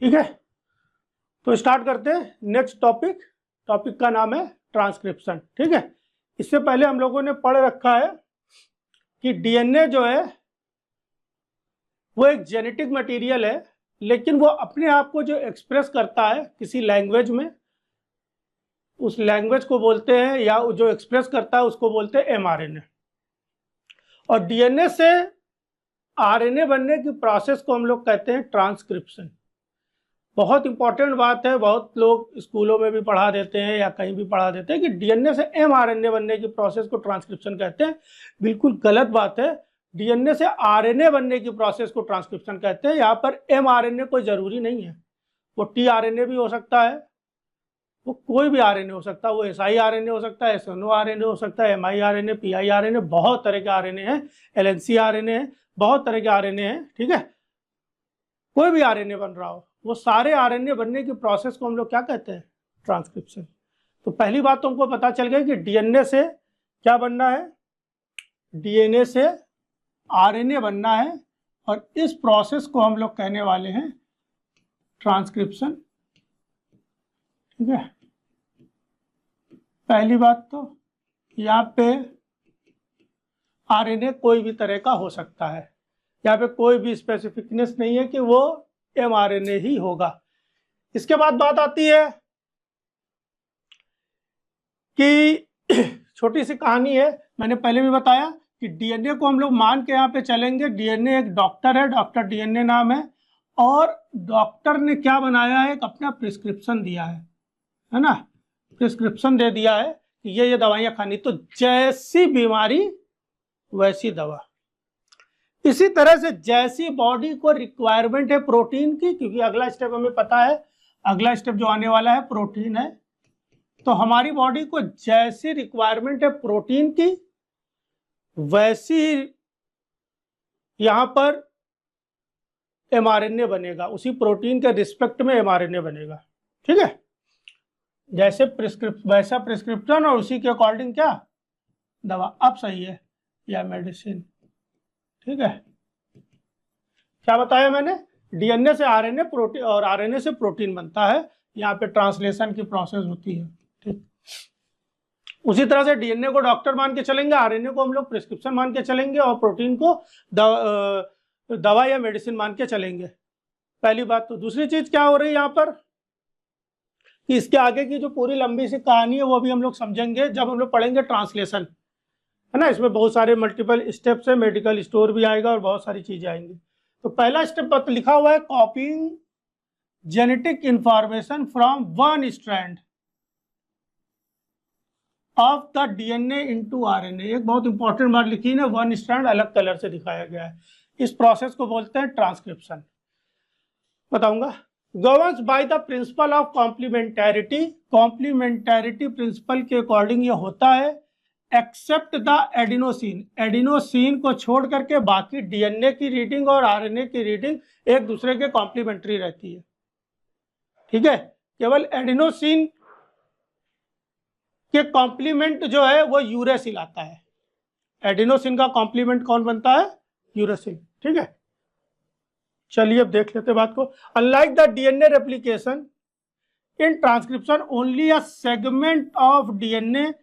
ठीक है, तो स्टार्ट करते हैं नेक्स्ट टॉपिक का नाम है ट्रांसक्रिप्शन। ठीक है, इससे पहले हम लोगों ने पढ़ रखा है कि डीएनए जो है वो एक जेनेटिक मटेरियल है, लेकिन वो अपने आप को जो एक्सप्रेस करता है किसी लैंग्वेज में, उस लैंग्वेज को बोलते हैं, या जो एक्सप्रेस करता है उसको बोलते हैं एमआरएनए। और डीएनए से आरएनए बनने की प्रोसेस को हम लोग कहते हैं ट्रांसक्रिप्शन। बहुत इंपॉर्टेंट बात है, बहुत लोग स्कूलों में भी पढ़ा देते हैं या कहीं भी पढ़ा देते हैं कि डीएनए से एमआरएनए बनने की प्रोसेस को ट्रांसक्रिप्शन कहते हैं। बिल्कुल गलत बात है। डीएनए से आरएनए बनने की प्रोसेस को ट्रांसक्रिप्शन कहते हैं। यहाँ पर एमआरएनए कोई जरूरी नहीं है, वो टीआरएनए भी हो सकता है, वो कोई भी आरएनए हो सकता है, वो एसआई आरएनए हो सकता है, एसएनओ आरएनए हो सकता है, एमआई आरएनए, पीआई आरएनए, बहुत तरह के आरएनए हैं, एलएनसी आरएनए है, बहुत तरह के आरएनए हैं। ठीक है, कोई भी आरएनए बन रहा हो, वो सारे आरएनए बनने की प्रोसेस को हम लोग क्या कहते हैं? ट्रांसक्रिप्शन। तो पहली बात तो हमको पता चल गई कि डीएनए से क्या बनना है, डीएनए से आरएनए बनना है, और इस प्रोसेस को हम लोग कहने वाले हैं ट्रांसक्रिप्शन। ठीक है, पहली बात तो यहाँ पे आरएनए कोई भी तरह का हो सकता है, यहाँ पे कोई भी स्पेसिफिकनेस नहीं है कि वो एमआरएनए ही होगा। इसके बाद बात आती है कि छोटी सी कहानी है, मैंने पहले भी बताया कि डीएनए को हम लोग मान के यहाँ पे चलेंगे। डीएनए एक डॉक्टर है, डॉक्टर डीएनए नाम है, और डॉक्टर ने क्या बनाया है, एक अपना प्रिस्क्रिप्शन दिया है ना, प्रिस्क्रिप्शन दे दिया है कि ये दवाइयाँ खानी, तो जैसी बीमारी वैसी दवा। इसी तरह से जैसी बॉडी को रिक्वायरमेंट है प्रोटीन की, क्योंकि अगला स्टेप हमें पता है, अगला स्टेप जो आने वाला है प्रोटीन है, तो हमारी बॉडी को जैसी रिक्वायरमेंट है प्रोटीन की, वैसी यहां पर एमआरएनए बनेगा, उसी प्रोटीन के रिस्पेक्ट में एमआरएनए बनेगा। ठीक है, जैसे वैसा प्रिस्क्रिप्शन और उसी के अकॉर्डिंग क्या दवा। अब सही है, या मेडिसिन। ठीक है, क्या बताया मैंने? डीएनए से आरएनए, प्रोटीन, और आरएनए से प्रोटीन बनता है, यहाँ पे ट्रांसलेशन की प्रोसेस होती है। ठीक, उसी तरह से डीएनए को डॉक्टर मान के चलेंगे, आरएनए को हम लोग प्रिस्क्रिप्शन मान के चलेंगे, और प्रोटीन को दवा या मेडिसिन मान के चलेंगे। पहली बात तो। दूसरी चीज क्या हो रही है यहाँ पर कि इसके आगे की जो पूरी लंबी सी कहानी है वो भी हम लोग समझेंगे जब हम लोग पढ़ेंगे ट्रांसलेशन, है ना। इसमें बहुत सारे मल्टीपल स्टेप्स है, मेडिकल स्टोर भी आएगा और बहुत सारी चीजें आएंगी। तो पहला स्टेप पर लिखा हुआ है कॉपिंग genetic information from one strand of the DNA into RNA. एक बहुत इंपॉर्टेंट बात लिखी है, वन स्ट्रैंड अलग कलर से दिखाया गया है। इस प्रोसेस को बोलते हैं ट्रांसक्रिप्शन। बताऊंगा। Governs by the principle of complementarity. Complementarity principle के अकॉर्डिंग ये होता है, एक्सेप्ट द एडिनोसिन। एडिनोसिन को छोड़ करके बाकी डीएनए की रीडिंग और आरएनए की रीडिंग एक दूसरे के कॉम्प्लीमेंट्री रहती है। ठीक है, केवल एडिनोसिन के कॉम्प्लीमेंट जो है वो यूरेसिल आता है। एडिनोसिन का कॉम्प्लीमेंट कौन बनता है? यूरेसिल। ठीक है, चलिए अब देख लेते बात को। Unlike the DNA replication in transcription only a segment of DNA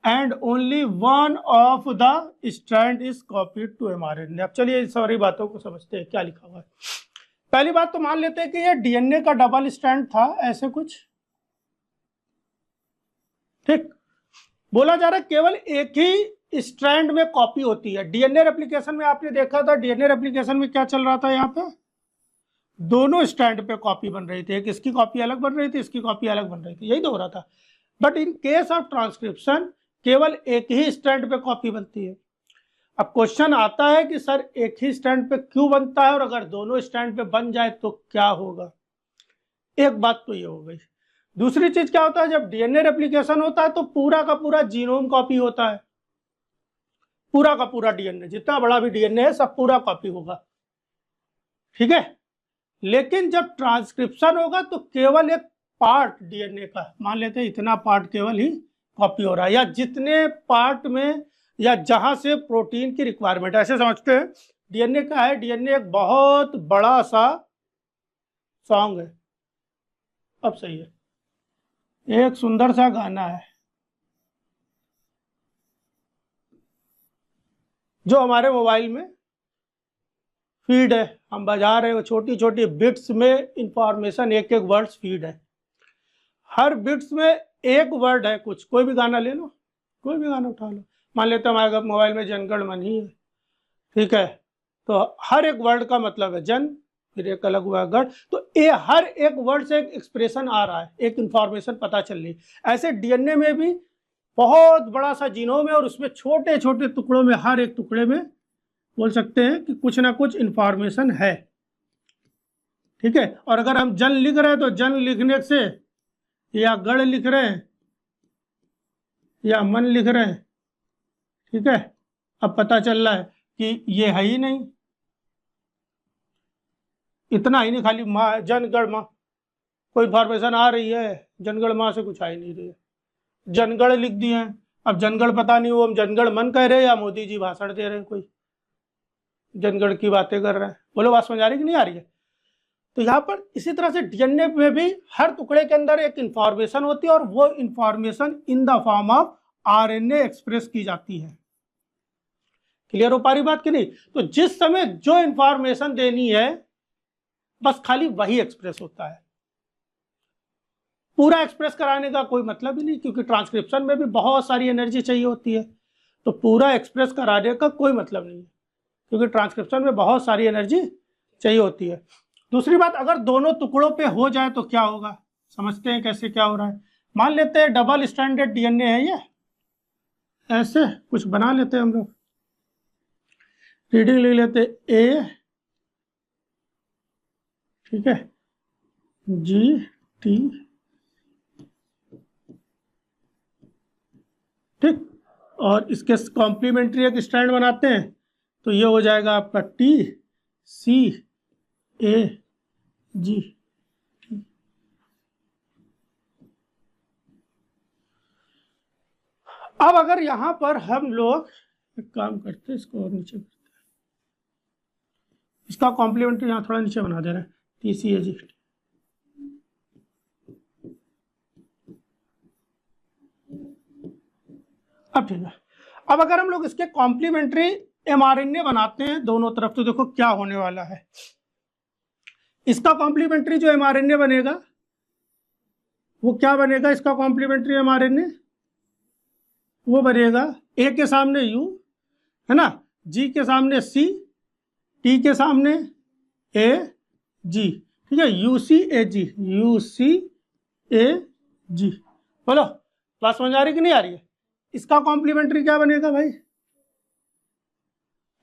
and only one of the strand is copied to mRNA. अब चलिए इन सारी बातों को समझते हैं क्या लिखा हुआ है। पहली बात तो मान लेते हैं कि ये डीएनए का डबल स्ट्रैंड था, ऐसे कुछ। ठीक, बोला जा रहा है केवल एक ही स्ट्रैंड में कॉपी होती है। डीएनए रेप्लिकेशन में आपने देखा था, डीएनए रेप्लिकेशन में क्या चल रहा था, यहाँ पे दोनों स्ट्रैंड पे कॉपी बन रही थी, एक इसकी कॉपी अलग बन रही थी, इसकी कॉपी अलग बन रही थी, यही तो हो रहा था। But in case of transcription केवल एक ही स्ट्रैंड पे कॉपी बनती है। अब क्वेश्चन आता है कि सर एक ही स्ट्रैंड पे क्यों बनता है, और अगर दोनों स्ट्रैंड पे बन जाए तो क्या होगा। एक बात तो ये हो गई। दूसरी चीज क्या होता है, जब डीएनए रेप्लिकेशन होता है तो पूरा का पूरा जीनोम कॉपी होता है, पूरा का पूरा डीएनए, जितना बड़ा भी डीएनए है सब पूरा कॉपी होगा। ठीक है, लेकिन जब ट्रांसक्रिप्शन होगा तो केवल एक पार्ट डीएनए का, मान लेते हैं इतना पार्ट केवल ही कॉपी हो रहा है, या जितने पार्ट में या जहां से प्रोटीन की रिक्वायरमेंट, ऐसे समझते हैं। डीएनए का है, डीएनए एक बहुत बड़ा सा सॉन्ग है। अब सही है, एक सुंदर सा गाना है जो हमारे मोबाइल में फीड है, हम बजा रहे हैं, वो छोटी छोटी बिट्स में इंफॉर्मेशन, एक एक वर्ड्स फीड है। हर बिट्स में एक वर्ड है, कुछ कोई भी गाना ले लो, कोई भी गाना उठा लो, मान लेते हैं हमारे मोबाइल में जनगण मन ही है, ठीक है, तो हर एक वर्ड का मतलब है जन, फिर एक अलग हुआ गढ़, तो ये हर एक वर्ड से एक एक्सप्रेशन आ रहा है, एक इंफॉर्मेशन पता चल रही है। ऐसे डीएनए में भी बहुत बड़ा सा जीनोम है और उसमें छोटे छोटे टुकड़ों में, हर एक टुकड़े में बोल सकते हैं कि कुछ ना कुछ इंफॉर्मेशन है, ठीक है। और अगर हम जन लिख रहे हैं तो जन लिखने से, या गढ़ लिख रहे हैं या मन लिख रहे हैं, ठीक है, अब पता चल रहा है कि ये है ही नहीं, इतना ही नहीं, खाली माँ जनगण माँ, कोई इंफॉर्मेशन आ रही है, जनगण माँ से कुछ आ ही नहीं रही है, जनगण लिख दिए हैं। अब जनगण पता नहीं वो हम जनगण मन कह रहे हैं या मोदी जी भाषण दे रहे हैं, कोई जनगण की बातें कर रहे हैं। बोलो बात समझ आ रही कि नहीं आ रही है? तो यहाँ पर इसी तरह से डीएनए में भी हर टुकड़े के अंदर एक इंफॉर्मेशन होती है और वो information in the form of RNA express की जाती है। क्लियर हो पा रही बात कि नहीं? तो जिस समय जो इंफॉर्मेशन देनी है बस खाली वही एक्सप्रेस होता है, पूरा एक्सप्रेस कराने का कोई मतलब ही नहीं, क्योंकि ट्रांसक्रिप्शन में भी बहुत सारी एनर्जी चाहिए होती है, तो पूरा एक्सप्रेस कराने का कोई मतलब नहीं है, क्योंकि ट्रांसक्रिप्शन में बहुत सारी एनर्जी चाहिए होती है। दूसरी बात, अगर दोनों टुकड़ों पे हो जाए तो क्या होगा, समझते हैं कैसे क्या हो रहा है। मान लेते हैं डबल स्ट्रैंडेड डीएनए है, ये ऐसे कुछ बना लेते हैं हम लोग, रीडिंग ले लेते ए, ठीक है, जी टी, ठीक, और इसके कॉम्प्लीमेंट्री एक स्ट्रैंड बनाते हैं, तो ये हो जाएगा आपका टी सी ए जी। अब अगर यहां पर हम लोग एक काम करते हैं, इसको और नीचे करते हैं, इसका कॉम्प्लीमेंट्री यहां थोड़ा नीचे बना दे रहे हैं, टी सी ए जी। अब ठीक है, अब अगर हम लोग इसके कॉम्प्लीमेंट्री एमआरएनए बनाते हैं दोनों तरफ, तो देखो क्या होने वाला है। इसका कॉम्प्लीमेंट्री जो एमआरएनए बनेगा वो क्या बनेगा, इसका कॉम्प्लीमेंट्री एमआरएनए वो बनेगा ए के सामने यू, है ना, जी के सामने सी, टी के सामने ए जी, ठीक है, you see A ji, you see ए जी। बोलो बात समझ आ रही कि नहीं आ रही है? इसका कॉम्प्लीमेंट्री क्या बनेगा भाई,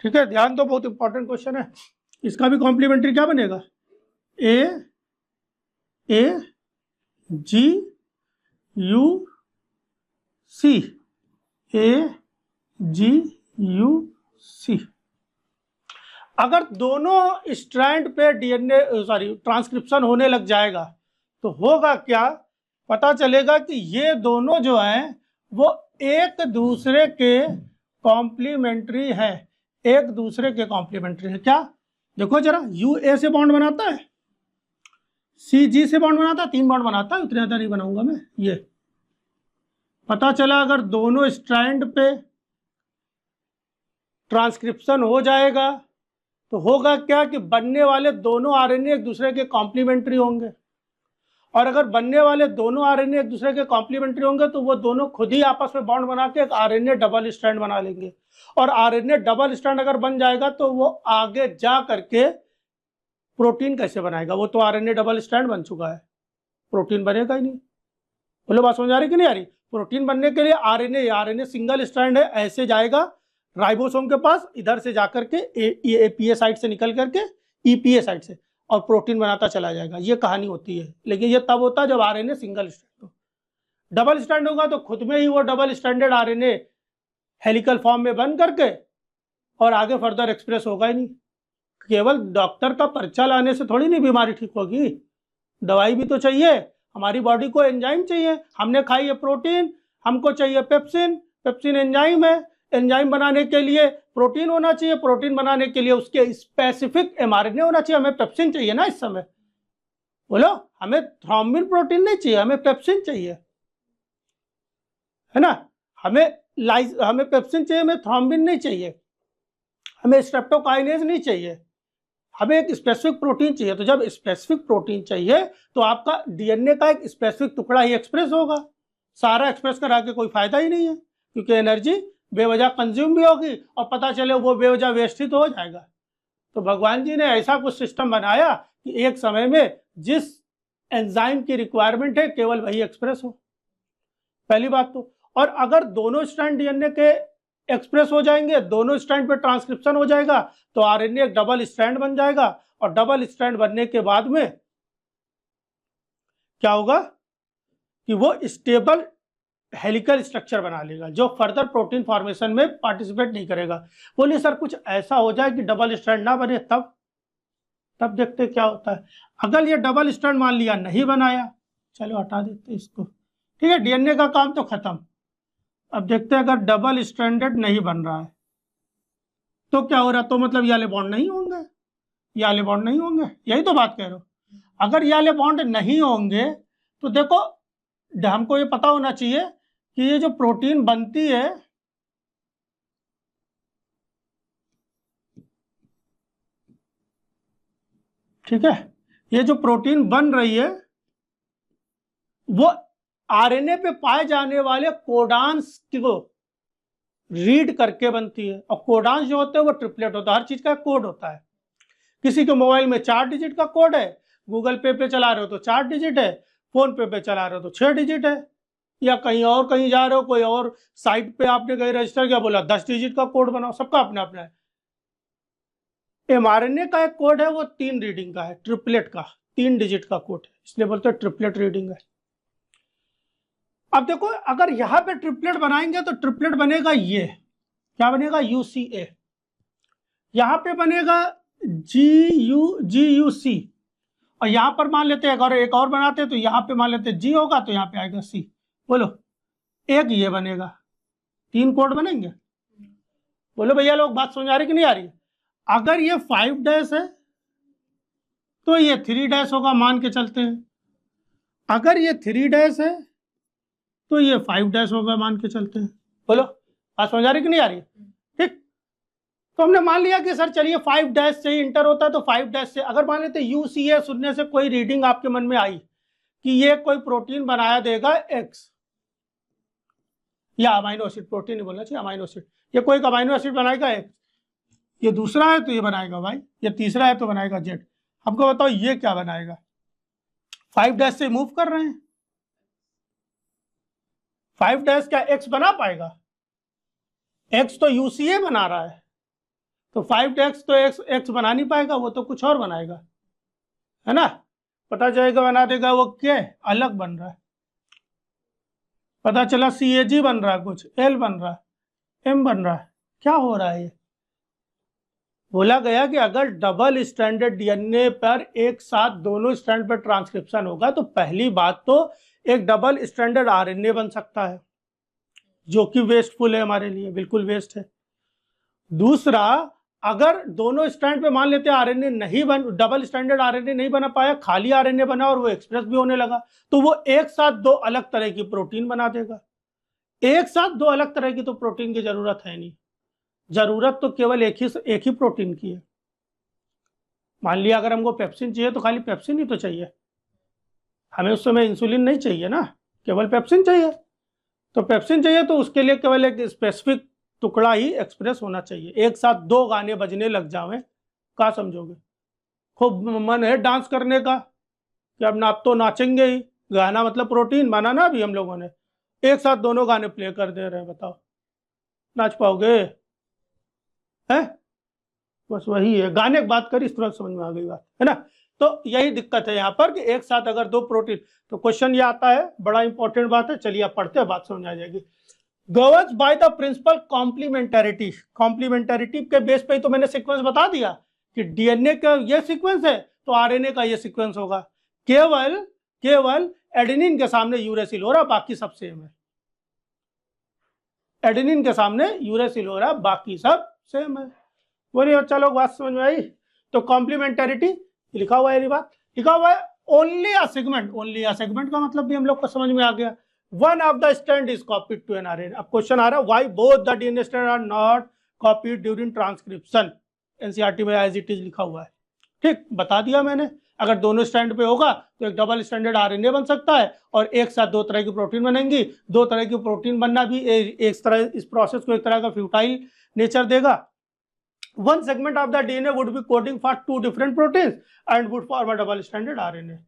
ठीक है, ध्यान दो, बहुत इंपॉर्टेंट क्वेश्चन है। इसका भी कॉम्प्लीमेंट्री क्या बनेगा, ए जी you see, A ji you see. अगर दोनों स्ट्रैंड पे डीएनए ट्रांसक्रिप्शन होने लग जाएगा तो होगा क्या, पता चलेगा कि ये दोनों जो हैं वो एक दूसरे के कॉम्प्लीमेंट्री है, एक दूसरे के कॉम्प्लीमेंट्री है। क्या, देखो जरा, यू ए से बॉन्ड बनाता है, सी जी से बॉन्ड बनाता है, 3 बॉन्ड बनाता है, उतने ज़्यादा नहीं बनाऊंगा मैं। ये पता चला अगर दोनों स्ट्रैंड पे ट्रांसक्रिप्शन हो जाएगा तो होगा क्या कि बनने वाले दोनों आरएनए एक दूसरे के कॉम्प्लीमेंट्री होंगे, और अगर बनने वाले दोनों आरएनए एक दूसरे के कॉम्प्लीमेंट्री होंगे तो वो दोनों खुद ही आपस में बॉन्ड बना के एक आरएनए डबल स्ट्रैंड बना लेंगे, और आरएनए डबल स्ट्रैंड अगर बन जाएगा तो वो आगे जा करके प्रोटीन कैसे बनाएगा, वो तो आरएनए डबल स्ट्रैंड बन चुका है, प्रोटीन बनेगा ही नहीं। बोलो बात समझ आ रही कि नहीं आ रही? प्रोटीन बनने के लिए आरएनए सिंगल स्ट्रैंड है, ऐसे जाएगा राइबोसोम के पास, इधर से जाकर के एपीए साइड से निकल करके ईपीए साइड से, और प्रोटीन बनाता चला जाएगा। ये कहानी होती है, लेकिन ये तब होता है जब आरएनए सिंगल स्ट्रैंड हो। डबल स्ट्रैंड होगा तो खुद में ही वो double stranded RNA helical form में बन करके और आगे फर्दर एक्सप्रेस होगा ही नहीं। केवल डॉक्टर का पर्चा लाने से थोड़ी नहीं बीमारी ठीक होगी, दवाई भी तो चाहिए, हमारी बॉडी को एंजाइम चाहिए, हमने खाई है प्रोटीन, हमको चाहिए पेप्सिन, पेप्सिन एंजाइम है, एंजाइम बनाने के लिए प्रोटीन होना चाहिए, प्रोटीन बनाने के लिए उसके स्पेसिफिक एमआरएनए होना चाहिए, हमें पेप्सिन चाहिए ना इस समय, बोलो, हमें थ्रोम्बिन प्रोटीन नहीं चाहिए, हमें पेप्सिन चाहिए, है ना। हमें पेप्सिन चाहिए, हमें थ्रोम्बिन नहीं चाहिए, हमें स्ट्रेप्टोकाइनेज नहीं चाहिए, हमें एक स्पेसिफिक प्रोटीन चाहिए। तो जब स्पेसिफिक प्रोटीन चाहिए तो आपका डीएनए का एक स्पेसिफिक टुकड़ा ही एक्सप्रेस होगा, सारा एक्सप्रेस करा के कोई फायदा ही नहीं है, क्योंकि एनर्जी बेवजह कंज्यूम भी होगी और पता चले वो बेवजह वेस्ट ही तो हो जाएगा। तो भगवान जी ने ऐसा कुछ सिस्टम बनाया कि एक समय में जिस एंजाइम की रिक्वायरमेंट है केवल वही एक्सप्रेस हो, पहली बात तो। और अगर दोनों स्ट्रैंड डीएनए के एक्सप्रेस हो जाएंगे, दोनों स्ट्रैंड पे ट्रांसक्रिप्शन हो जाएगा, तो आरएनए एक डबल स्ट्रैंड बन जाएगा, और डबल स्ट्रैंड बनने के बाद में क्या होगा कि वो स्टेबल हेलिकल स्ट्रक्चर बना लेगा, जो फर्दर प्रोटीन फॉर्मेशन में पार्टिसिपेट नहीं करेगा। बोलिए सर कुछ ऐसा हो जाए कि डबल स्ट्रैंड ना बने, तब देखते क्या होता है। अगर ये डबल स्ट्रैंड मान लिया नहीं बनाया, चलो हटा देते इसको, ठीक है, डीएनए का काम तो खत्म। अब देखते हैं अगर डबल स्ट्रैंडेड नहीं बन रहा है तो क्या हो रहा है, तो मतलब ये वाले बॉन्ड नहीं होंगे, ये वाले बॉन्ड नहीं होंगे, यही तो बात कह रहे हो। अगर ये वाले बॉन्ड नहीं होंगे तो देखो, हमको ये पता होना चाहिए कि ये जो प्रोटीन बनती है, ठीक है, ये जो प्रोटीन बन रही है वो आरएनए पे पाए जाने वाले कोडान्स को रीड करके बनती है। और कोडान्स जो होते हैं वो ट्रिपलेट होता है, हर चीज का कोड होता है। किसी के मोबाइल में 4 डिजिट का कोड है, गूगल पे चला रहे हो तो 4 डिजिट है, फोन पे चला रहे हो तो 6 डिजिट है, या कहीं और कहीं जा रहे हो कोई और साइट पे आपने कहीं रजिस्टर किया, बोला 10 डिजिट का कोड बनाओ, सबका अपना अपना है। एमआरएनए का एक कोड है वो 3 रीडिंग का है, ट्रिपलेट का 3 डिजिट का कोड है, इसलिए बोलते हैं ट्रिपलेट रीडिंग है। अब देखो अगर यहाँ पे ट्रिपलेट बनाएंगे तो ट्रिपलेट बनेगा, ये क्या बनेगा, UCA, यहाँ पे बनेगा GUC, और यहाँ पर मान लेते हैं अगर एक और बनाते हैं तो यहाँ पे मान लेते हैं G होगा तो यहाँ पे आएगा C। बोलो एक ये बनेगा, 3 कोड बनेंगे। बोलो भैया लोग बात समझ आ रही कि नहीं आ रही। अगर ये 5 डैश है तो ये 3 डैश होगा, मान के चलते हैं। अगर ये 3 डैश है तो ये 5 डैश होगा, मान के चलते हैं। बोलो बात समझ आ रही कि नहीं आ रही, ठीक। तो हमने मान लिया कि सर चलिए 5 डैश से ही इंटर होता है, तो 5 डैश से अगर मान लेते UCA सुनने से कोई रीडिंग आपके मन में आई कि ये कोई प्रोटीन बनाया देगा X, या अमाइनो एसिड, प्रोटीन नहीं बोलना चाहिए, अमाइनो एसिड, ये कोई अमाइनो एसिड बनाएगा X, ये दूसरा है तो ये बनाएगा Y, ये तीसरा है तो बनाएगा Z। हमको बताओ ये क्या बनाएगा, 5 डैश से मूव कर रहे हैं, 5 डैश क्या X बना पाएगा, X तो UCA बना रहा है, तो 5 डैश तो X बना नहीं पाएगा, वो तो कुछ और बनाएगा, है ना। पता चलेगा बना देगा वो क्या अलग बन रहा है, पता चला CAG बन रहा है, कुछ L बन रहा है, M बन रहा है, क्या हो रहा है ये। बोला गया कि अगर डबल स्ट्रैंडेड डीएनए पर एक साथ दोनों स्ट्रैंड पर ट्रांसक्रिप्शन होगा तो पहली बात तो एक डबल स्ट्रैंडेड आरएनए बन सकता है, जो कि वेस्टफुल है हमारे लिए, बिल्कुल वेस्ट है। दूसरा, अगर दोनों स्ट्रैंड पे मान लेते हैं आरएनए नहीं बन, डबल स्ट्रैंडेड आरएनए नहीं बना पाया, खाली आरएनए बना और वो एक्सप्रेस भी होने लगा, तो वो एक साथ 2 अलग तरह की प्रोटीन बना देगा। एक साथ 2 अलग तरह की तो प्रोटीन की जरूरत है नहीं, जरूरत तो केवल एक ही प्रोटीन की है। मान लिया अगर हमको पेप्सिन चाहिए तो खाली पेप्सिन ही तो चाहिए, हमें उस समय इंसुलिन नहीं चाहिए ना, केवल पेप्सिन चाहिए। तो पेप्सिन चाहिए तो उसके लिए केवल एक स्पेसिफिक टुकड़ा ही एक्सप्रेस होना चाहिए। एक साथ 2 गाने बजने लग जावे, क्या समझोगे, खूब मन है डांस करने का कि अब आप तो नाचेंगे ही, गाना मतलब प्रोटीन बना ना अभी हम लोगों ने, एक साथ दोनों गाने प्ले कर दे रहे हैं, बताओ नाच पाओगे, है। बस वही है, गाने की बात करी, इस तरह समझ में आ गई बात, है ना। तो यही दिक्कत है यहाँ पर कि एक साथ अगर 2 प्रोटीन, तो क्वेश्चन ये आता है, बड़ा इंपॉर्टेंट बात है, चलिए आप पढ़ते हैं, बात समझ आ जाएगी। Governs by the principle complementarity, complementarity के बेस पे ही तो मैंने सीक्वेंस बता दिया कि डीएनए का ये सीक्वेंस है तो आरएनए का ये सीक्वेंस होगा, केवल एडेनिन के सामने यूरेसिल हो रहा, बाकी सब सेम है। एडेनिन के सामने यूरेसिल हो रहा, बाकी सब सेम है। बोलिए चलो बात समझ में आई। तो कॉम्प्लीमेंटेरिटी लिखा हुआ है, ये बात लिखा हुआ है, ओनली अ सेगमेंट का मतलब भी हम लोग को समझ में आ गया। One of the strand is copied to an RNA. अब क्वेश्चन आ रहा है why both the DNA strand are not copied during transcription. NCERT में एज इट इज लिखा हुआ है। ठीक, बता दिया मैंने। अगर दोनों स्ट्रैंड पे होगा तो एक डबल स्ट्रैंडेड आरएनए बन सकता है और एक साथ दो तरह की प्रोटीन बनेंगी। दो तरह की प्रोटीन बनना भी एक तरह, इस प्रोसेस को एक तरह का फ्यूटाइल नेचर देगा। One segment of the DNA would be coding for two different proteins and would form a double stranded RNA.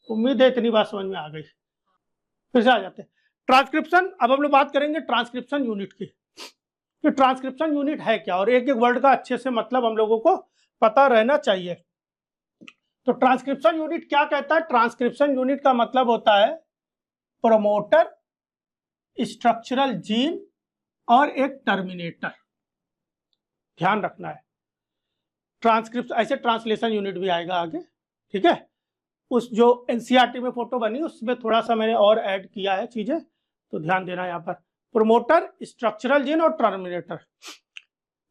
उम्मीद है इतनी बात समझ में आ गई। फिर से आ जाते हैं ट्रांसक्रिप्शन। अब हम लोग बात करेंगे ट्रांसक्रिप्शन यूनिट की कि ट्रांसक्रिप्शन यूनिट है क्या, और एक एक वर्ड का अच्छे से मतलब हम लोगों को पता रहना चाहिए। तो ट्रांसक्रिप्शन यूनिट क्या कहता है? ट्रांसक्रिप्शन यूनिट का मतलब होता है प्रोमोटर, स्ट्रक्चरल जीन और एक टर्मिनेटर। ध्यान रखना है। ट्रांसक्रिप्शन, ऐसे ट्रांसलेशन यूनिट भी आएगा आगे, ठीक है। उस जो एनसीईआरटी में फोटो बनी उसमें थोड़ा सा मैंने और ऐड किया है चीजें, तो ध्यान देना यहाँ पर। प्रोमोटर, स्ट्रक्चरल जीन और टर्मिनेटर।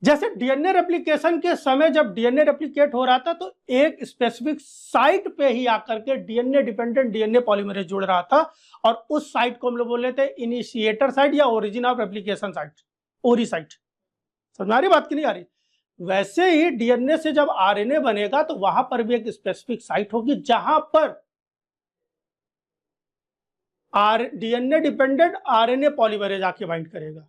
जैसे डीएनए रेप्लिकेशन के समय जब डीएनए रेप्लिकेट हो रहा था तो एक स्पेसिफिक साइट पे ही आकर के डीएनए डिपेंडेंट डीएनए पॉलीमरेज जुड़ रहा था, और उस साइट को हम लोग बोल रहे थे इनिशिएटर साइट या ओरिजिन ऑफ रेप्लिकेशन साइट, ओरी साइट। समझ में आ रही बात की नहीं आ रही? वैसे ही डीएनए से जब आरएनए बनेगा तो वहां पर भी एक स्पेसिफिक साइट होगी जहां पर डीएनए डिपेंडेंट आरएनए पॉलीमरेज आके बाइंड करेगा,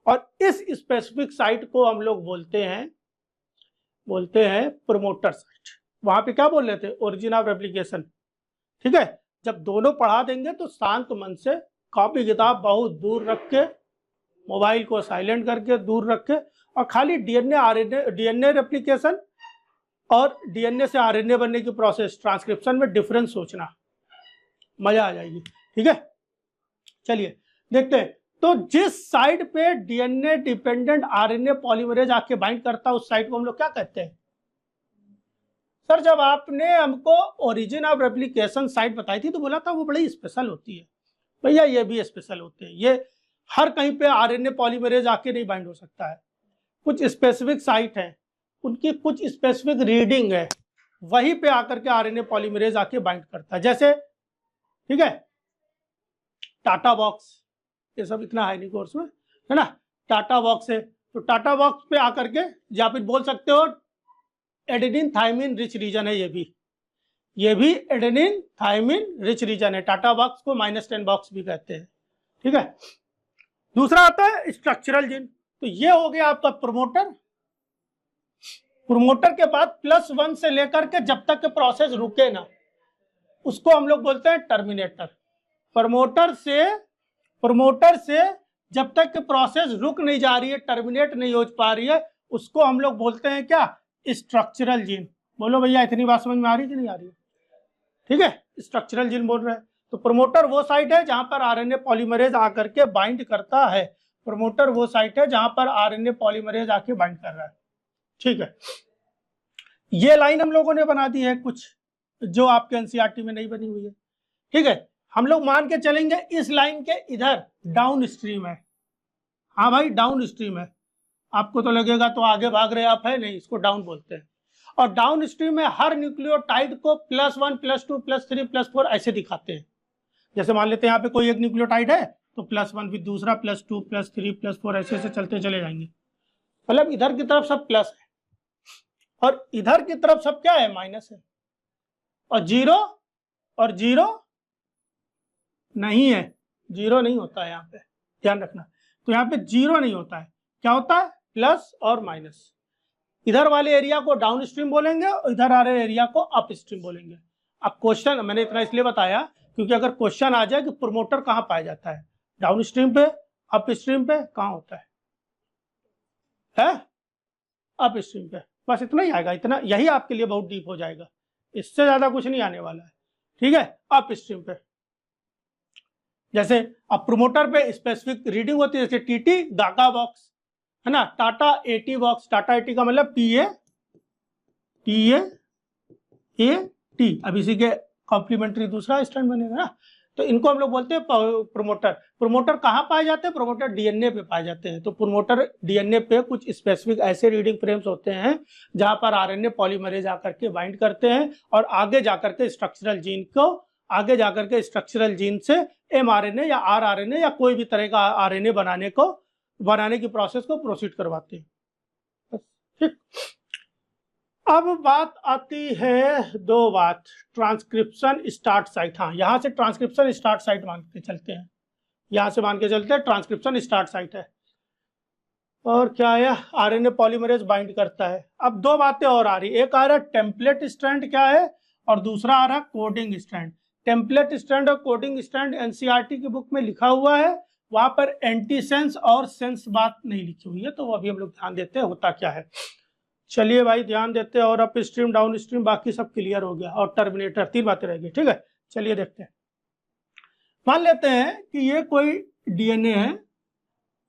और इस स्पेसिफिक साइट को हम लोग बोलते हैं प्रोमोटर साइट। वहां पे क्या बोल रहे थे? Origin of replication. ठीक है। जब दोनों पढ़ा देंगे तो शांत मन से कॉपी किताब बहुत दूर रख के, मोबाइल को साइलेंट करके दूर रख के, और खाली डीएनए रेप्लिकेशन और डीएनए से आरएनए बनने की प्रोसेस, ट्रांसक्रिप्शन में डिफरेंस सोचना, मजा आ जाएगी। ठीक है, चलिए देखते हैं। तो जिस साइड पे डीएनए डिपेंडेंट आरएनए पॉलीमरेज आके बाइंड करता है उस साइट को हम लोग क्या कहते हैं? सर जब आपने हमको ओरिजिन ऑफ रेप्लिकेशन साइट बताई थी तो बोला था वो बड़ी स्पेशल होती है। भैया ये भी स्पेशल होते हैं, ये हर कहीं पे आरएनए पॉलीमरेज आके नहीं बाइंड हो सकता है। कुछ स्पेसिफिक साइट है, उनकी कुछ स्पेसिफिक रीडिंग है, वहीं पे आकर के आरएनए पॉलीमरेज आके बाइंड करता है। जैसे ठीक है, टाटा बॉक्स, ये सब इतना है नहीं कोर्स में, है ना। टाटा बॉक्स है तो टाटा बॉक्स पे आकर के, या फिर बोल सकते हो एडेनिन थायमिन रिच रीजन है, ये भी एडेनिन थायमिन रिच रीजन है। टाटा बॉक्स को -10 बॉक्स भी कहते हैं। ठीक है। दूसरा आता है स्ट्रक्चरल जीन। तो ये हो गया आपका प्रोमोटर। प्रोमोटर के बाद +1 से लेकर के जब तक के प्रोसेस रुके ना, उसको हम लोग बोलते हैं टर्मिनेटर। प्रमोटर से जब तक कि प्रोसेस रुक नहीं जा रही है, टर्मिनेट नहीं हो पा रही है, उसको हम लोग बोलते हैं क्या? Structural gene. बोलो भैया इतनी बात समझ में आ रही कि नहीं आ रही है? ठीक है, स्ट्रक्चरल जीन बोल रहे हैं। तो प्रोमोटर वो साइट है जहां पर आरएनए पॉलीमरेज आकर के बाइंड करता है। प्रोमोटर वो साइट है जहां पर आरएनए पॉलीमरेज आके बाइंड कर रहा है। ठीक है, ये लाइन हम लोगों ने बना दी है कुछ जो आपके एनसीईआरटी में नहीं बनी हुई है। ठीक है, हम लोग मान के चलेंगे इस लाइन के इधर डाउन स्ट्रीम है। हाँ भाई डाउन स्ट्रीम है। आपको तो लगेगा तो आगे भाग रहे आप, है नहीं, इसको डाउन बोलते हैं। और डाउन स्ट्रीम में हर न्यूक्लियोटाइड को +1 +2 +3 +4 ऐसे दिखाते हैं। जैसे मान लेते हैं यहाँ पे कोई एक न्यूक्लियोटाइड है तो +1, फिर दूसरा +2 +3 +4 ऐसे ऐसे चलते चले जाएंगे। मतलब इधर की तरफ सब प्लस है और इधर की तरफ सब क्या है? माइनस है। और जीरो नहीं है, जीरो नहीं होता है यहाँ पे, ध्यान रखना। तो यहाँ पे जीरो नहीं होता है, क्या होता है? प्लस और माइनस। इधर वाले एरिया को डाउन स्ट्रीम बोलेंगे और इधर आ रहे एरिया को अप स्ट्रीम बोलेंगे। अब क्वेश्चन मैंने इतना इसलिए बताया क्योंकि अगर क्वेश्चन आ जाए कि प्रोमोटर कहाँ पाया जाता है, डाउन स्ट्रीम पे, अप स्ट्रीम पे, कहाँ होता है? अप स्ट्रीम पे। बस इतना ही आएगा, इतना, यही आपके लिए बहुत डीप हो जाएगा, इससे ज्यादा कुछ नहीं आने वाला है। ठीक है, अप स्ट्रीम पे। जैसे अब प्रोमोटर पे स्पेसिफिक रीडिंग होती है, जैसे टीटी गागा बॉक्स, है ना, टाटा 80 बॉक्स। टाटा 80 का मतलब PA टी। अब इसी के कॉम्प्लीमेंट्री दूसरा स्टैंड बनेगा ना। तो इनको हम लोग बोलते हैं प्रोमोटर। प्रोमोटर कहाँ पाए जाते हैं? प्रोमोटर डीएनए पे पाए जाते हैं। तो प्रोमोटर डीएनए पे कुछ स्पेसिफिक ऐसे रीडिंग फ्रेम्स होते हैं जहां पर आरएनए पॉलीमरेज आकर के बाइंड करते हैं और आगे जाकर के स्ट्रक्चरल जीन को, आगे जाकर के स्ट्रक्चरल जीन से एमआरएनए या आरआरएनए या कोई भी तरह का आरएनए बनाने की प्रोसेस को प्रोसीड करवाते हैं। ठीक, अब बात आती है दो बात, ट्रांसक्रिप्शन स्टार्ट साइट। हाँ, यहां से ट्रांसक्रिप्शन स्टार्ट साइट मान के चलते हैं, यहां से मान के चलते हैं ट्रांसक्रिप्शन स्टार्ट साइट है। और क्या है? आरएनए पॉलीमरेज बाइंड करता है। अब दो बातें और आ रही, एक आ रहा है टेम्पलेट स्ट्रैंड क्या है और दूसरा आ रहा है कोडिंग स्ट्रैंड। टेम्पलेट स्ट्रैंड और कोडिंग स्ट्रैंड एनसीईआरटी की बुक में लिखा हुआ है, वहां पर एंटीसेंस और सेंस बात नहीं लिखी हुई है, तो अभी हम लोग ध्यान देते हैं होता क्या है। चलिए भाई ध्यान देते हैं, और अप स्ट्रीम डाउन स्ट्रीम बाकी सब क्लियर हो गया, और टर्मिनेटर 3 बातें रह गई। ठीक है, चलिए देखते हैं। मान लेते हैं कि ये कोई डीएनए है,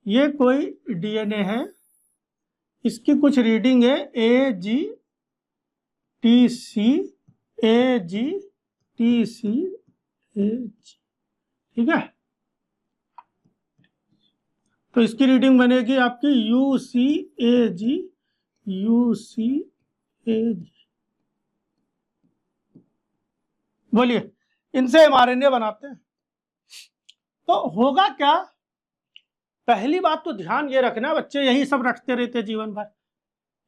ये कोई डीएनए है, इसकी कुछ रीडिंग है AGTC, AGTC, AG, ठीक है। तो इसकी रीडिंग बनेगी आपकी UCAG, बोलिए, इनसे एमआरएनए बनाते हैं। तो होगा क्या? पहली बात तो ध्यान ये रखना, बच्चे यही सब रखते रहते जीवन भर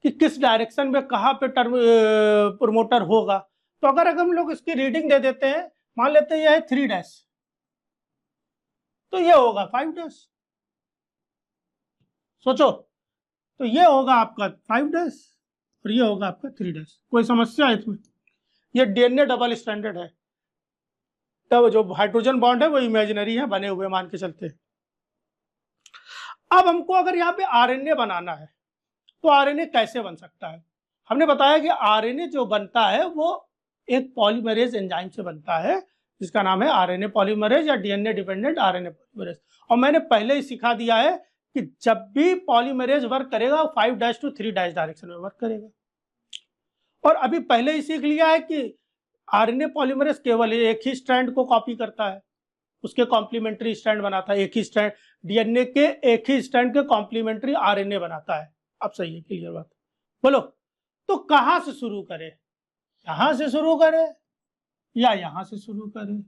कि किस डायरेक्शन में कहाँ पे प्रोमोटर होगा। तो अगर हम लोग इसकी रीडिंग दे देते हैं, मान लेते हैं यह है 3' तो ये होगा 5'। सोचो, तो ये होगा आपका 5' और ये होगा आपका 3'। कोई समस्या है इसमें? ये डीएनए डबल स्टैंडर्ड है, तब जो हाइड्रोजन बॉन्ड है वो इमेजिनरी है, बने हुए मान के चलते। अब हमको अगर यहाँ पे आरएनए बनाना है तो आरएनए कैसे बन सकता है? हमने बताया कि आरएनए जो बनता है वो एक पॉलीमरेज एंजाइम से बनता है जिसका नाम है आरएनए पॉलीमरेज या डीएनए डिपेंडेंट आरएनए पॉलीमरेज। और मैंने पहले ही सिखा दिया है कि जब भी पॉलीमरेज वर्क करेगा 5' to 3' डायरेक्शन में वर्क करेगा। और अभी पहले ही सीख लिया है कि आरएनए पॉलीमरेज केवल एक ही स्ट्रैंड को कॉपी करता है, उसके कॉम्प्लीमेंट्री स्ट्रैंड बनाता है। एक ही स्ट्रैंड डीएनए के एक ही स्ट्रैंड के कॉम्प्लीमेंट्री आरएनए बनाता है। अब सही है, क्लियर बात? बोलो, तो कहां से शुरू करें? यहां से शुरू करें या यहां से शुरू करें?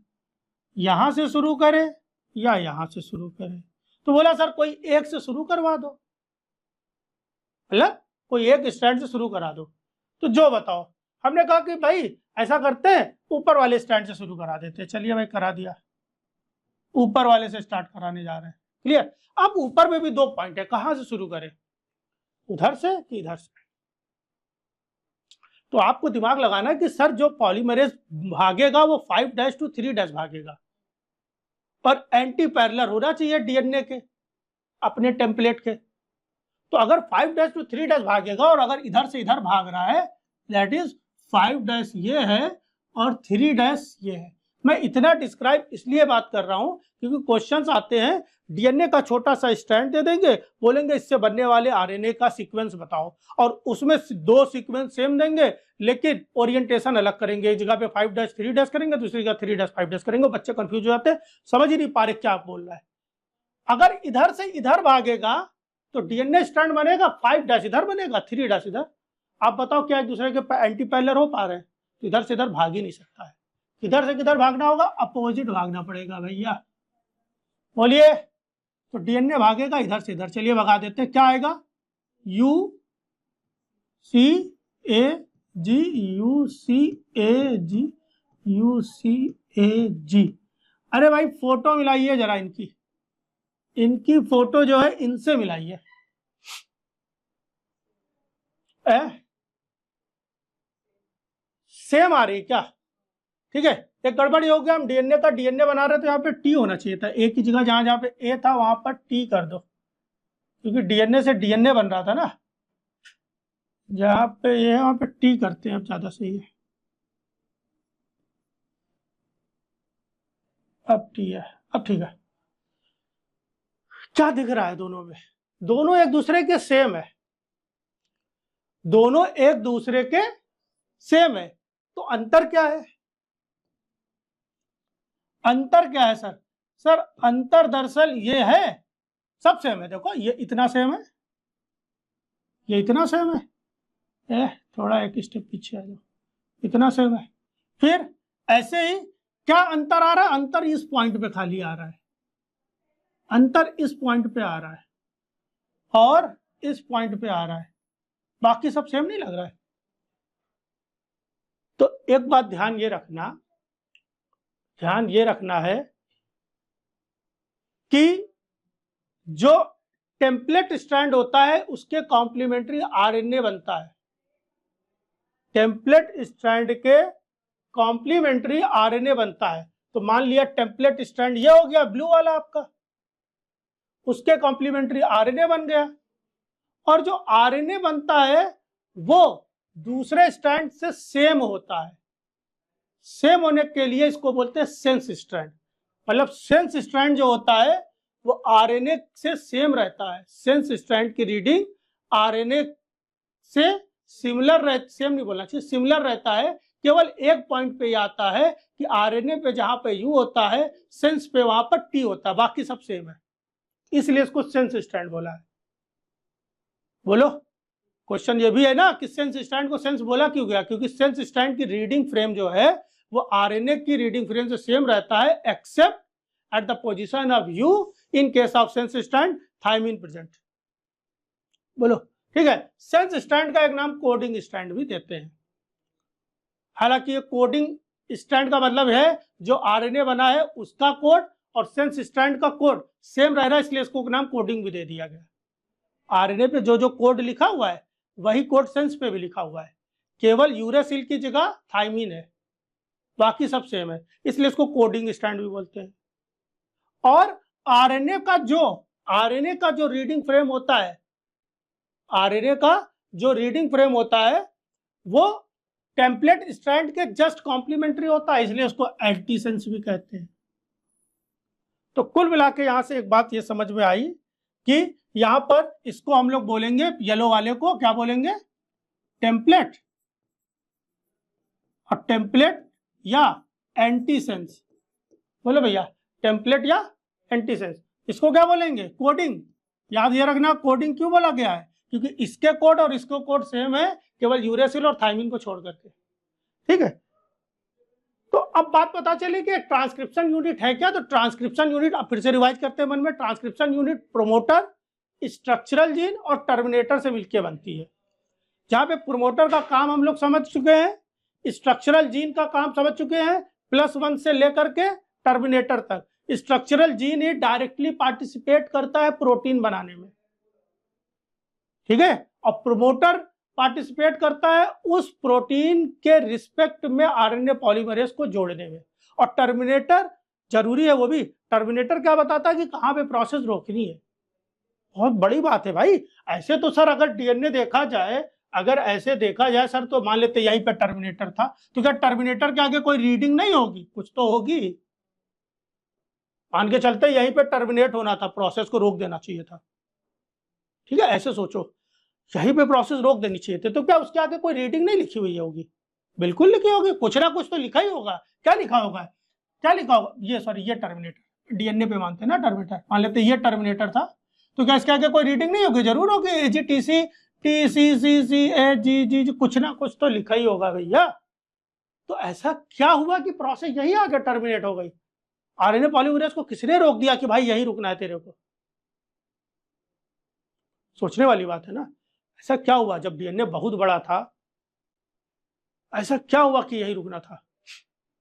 यहां से शुरू करें या यहां से शुरू करें? तो बोला सर कोई एक से शुरू करवा दो, मतलब कोई एक स्टैंड से शुरू करा दो। तो जो बताओ। हमने कहा कि भाई ऐसा करते हैं, ऊपर वाले स्टैंड से शुरू करा देते हैं। चलिए भाई, करा दिया, ऊपर वाले से स्टार्ट कराने जा रहे हैं। क्लियर? अब ऊपर में भी 2 पॉइंट है, कहां से शुरू करें, उधर से कि इधर से? तो आपको दिमाग लगाना है कि सर जो पॉलीमरेज भागेगा वो 5' to 3' भागेगा, पर एंटी पैरेलल होना चाहिए डीएनए के अपने टेम्पलेट के। तो अगर 5' to 3' भागेगा और अगर इधर से इधर भाग रहा है, दैट इज 5' ये है और 3' ये है। मैं इतना डिस्क्राइब इसलिए बात कर रहा हूं क्योंकि क्वेश्चंस आते हैं, डीएनए का छोटा सा स्ट्रैंड दे देंगे, बोलेंगे इससे बनने वाले आरएनए का सीक्वेंस बताओ, और उसमें 2 सीक्वेंस सेम देंगे लेकिन ओरिएंटेशन अलग करेंगे। एक जगह पे 5' 3' करेंगे, दूसरी जगह 3' 5' करेंगे। बच्चे कंफ्यूज हो जाते हैं, समझ ही नहीं पा रहे क्या बोल रहा है। अगर इधर से इधर भागेगा तो डीएनए स्ट्रैंड बनेगा, 5' इधर बनेगा, 3' इधर। आप बताओ क्या एक दूसरे के एंटी पैरेलल हो पा रहे हैं? तो इधर से इधर भाग ही नहीं सकता है। किधर से किधर भागना होगा? अपोजिट भागना पड़ेगा भैया। बोलिए, तो डीएनए भागेगा इधर से इधर। चलिए भगा देते हैं, क्या आएगा? UCAG, UCAG, UCAG। अरे भाई फोटो मिलाइए जरा इनकी फोटो जो है इनसे मिलाइए। सेम आ रही क्या? ठीक है, एक गड़बड़ी हो गया, हम डीएनए का डीएनए बना रहे थे, यहाँ पे टी होना चाहिए था। ए की जगह जहां जहां पे ए था वहां पर टी कर दो, क्योंकि डीएनए से डीएनए बन रहा था ना। जहां पे ये है वहां पे टी करते हैं, अब ज्यादा सही है। अब टी है, अब ठीक है। क्या दिख रहा है दोनों में? दोनों एक दूसरे के सेम है, दोनों एक दूसरे के सेम है। तो अंतर क्या है? अंतर क्या है सर? सर अंतर दरअसल ये है, सब सेम है, देखो ये इतना सेम है, ये इतना सेम है, थोड़ा एक स्टेप पीछे आ जाओ, इतना सेम है। फिर ऐसे ही क्या अंतर आ रहा है? अंतर इस पॉइंट पे खाली आ रहा है, अंतर इस पॉइंट पे आ रहा है और इस पॉइंट पे आ रहा है, बाकी सब सेम नहीं लग रहा है। तो एक बात ध्यान ये रखना है कि जो टेम्पलेट स्ट्रैंड होता है उसके कॉम्प्लीमेंट्री आरएनए बनता है, टेम्पलेट स्ट्रैंड के कॉम्प्लीमेंट्री आरएनए बनता है। तो मान लिया टेम्पलेट स्ट्रैंड ये हो गया ब्लू वाला आपका, उसके कॉम्प्लीमेंट्री आरएनए बन गया, और जो आरएनए बनता है वो दूसरे स्ट्रैंड से सेम होता है। सेम होने के लिए इसको बोलते हैं सेंस स्ट्रैंड, मतलब सेंस स्ट्रैंड जो होता है वो आरएनए से सेम रहता है, सेंस स्ट्रैंड की रीडिंग आरएनए से सेम नहीं बोलना चाहिए, सिमिलर रहता है। केवल एक पॉइंट पे आता है कि आरएनए पे जहां पे यू होता है, सेंस पे वहां पर टी होता है, बाकी सब सेम है, इसलिए इसको सेंस स्ट्रैंड बोला है। बोलो, क्वेश्चन ये भी है ना कि सेंस स्ट्रैंड को सेंस बोला क्यों गया? क्योंकि सेंस स्ट्रैंड की रीडिंग फ्रेम जो है वो आरएनए की रीडिंग फ्रेम से सेम रहता है, except at the position of U in case of sense strand thymine present. बोलो, ठीक है। सेंस स्ट्रैंड का एक नाम कोडिंग स्ट्रैंड भी देते हैं। हालांकि ये कोडिंग स्ट्रैंड का मतलब है जो आरएनए बना है उसका कोड और सेंस स्ट्रैंड का कोड सेम रह रहा है, इसलिए इसको नाम कोडिंग भी दे दिया गया। आरएनए पे जो जो कोड लिखा हुआ है वही कोड सेंस पे भी लिखा हुआ है, केवल यूरेसिल की जगह थायमिन है, बाकी सब सेम है, इसलिए इसको कोडिंग स्ट्रैंड भी बोलते हैं। और आरएनए का जो रीडिंग फ्रेम होता है, आरएनए का जो रीडिंग फ्रेम होता है वो टेम्पलेट स्ट्रैंड के जस्ट कॉम्प्लीमेंट्री होता है, इसलिए उसको एंटीसेंस भी कहते हैं। तो कुल मिला के यहां से एक बात ये समझ में आई कि यहां पर इसको हम लोग बोलेंगे, येलो वाले को क्या बोलेंगे? टेम्पलेट, और टेम्पलेट या एंटीसेंस। बोलो भैया, टेम्पलेट या एंटीसेंस, इसको क्या बोलेंगे? कोडिंग। याद ये रखना, कोडिंग क्यों बोला गया है? क्योंकि इसके कोड और इसको कोड सेम है, केवल यूरेसिल और थायमिन को छोड़ करके, ठीक है। तो अब बात पता चली कि ट्रांसक्रिप्शन यूनिट है क्या। तो ट्रांसक्रिप्शन यूनिट, अब फिर से रिवाइज करते हैं मन में, transcription unit promoter, structural gene और टर्मिनेटर से मिलकर बनती है। जहां पे प्रोमोटर का काम हम लोग समझ चुके हैं, स्ट्रक्चरल जीन का काम समझ चुके हैं, +1 से लेकर के टर्मिनेटर तक। स्ट्रक्चरल जीन ही डायरेक्टली पार्टिसिपेट करता है प्रोटीन बनाने में, ठीक है, और प्रोमोटर पार्टिसिपेट करता है उस प्रोटीन के रिस्पेक्ट में आरएनए पॉलीमरेज को जोड़ने में। और टर्मिनेटर जरूरी है, वो भी टर्मिनेटर क्या बताता है कि कहां पे प्रोसेस रोकनी है। बहुत बड़ी बात है भाई। ऐसे तो सर अगर डीएनए देखा जाए, अगर ऐसे देखा जाए सर, तो मान लेते यहीं पे टर्मिनेटर था, तो क्या टर्मिनेटर के आगे कोई रीडिंग नहीं होगी? कुछ तो होगी। मान के चलते यहीं पे टर्मिनेट होना था, प्रोसेस को रोक देना चाहिए था, ठीक है। ऐसे सोचो, यहीं पे प्रोसेस रोक देनी चाहिए थी, तो क्या उसके आगे कोई रीडिंग नहीं लिखी हुई होगी? बिल्कुल लिखी होगी, कुछ ना कुछ तो लिखा ही होगा। क्या लिखा होगा? क्या लिखा होगा? ये सॉरी, ये टर्मिनेटर, डीएनए पे मानते हैं ना टर्मिनेटर, मान लेते ये टर्मिनेटर था, तो क्या इसके आगे कोई रीडिंग नहीं होगी? जरूर होगी, AGTC TCCCAGG, कुछ ना कुछ तो लिखा ही होगा भैया। तो ऐसा क्या हुआ कि प्रोसेस यही आगे टर्मिनेट हो गई? आरएनए पॉलीमरेज को किसने रोक दिया कि भाई यही रुकना है तेरे को? सोचने वाली बात है ना। ऐसा क्या हुआ जब डीएनए बहुत बड़ा था? ऐसा क्या हुआ कि यही रुकना था?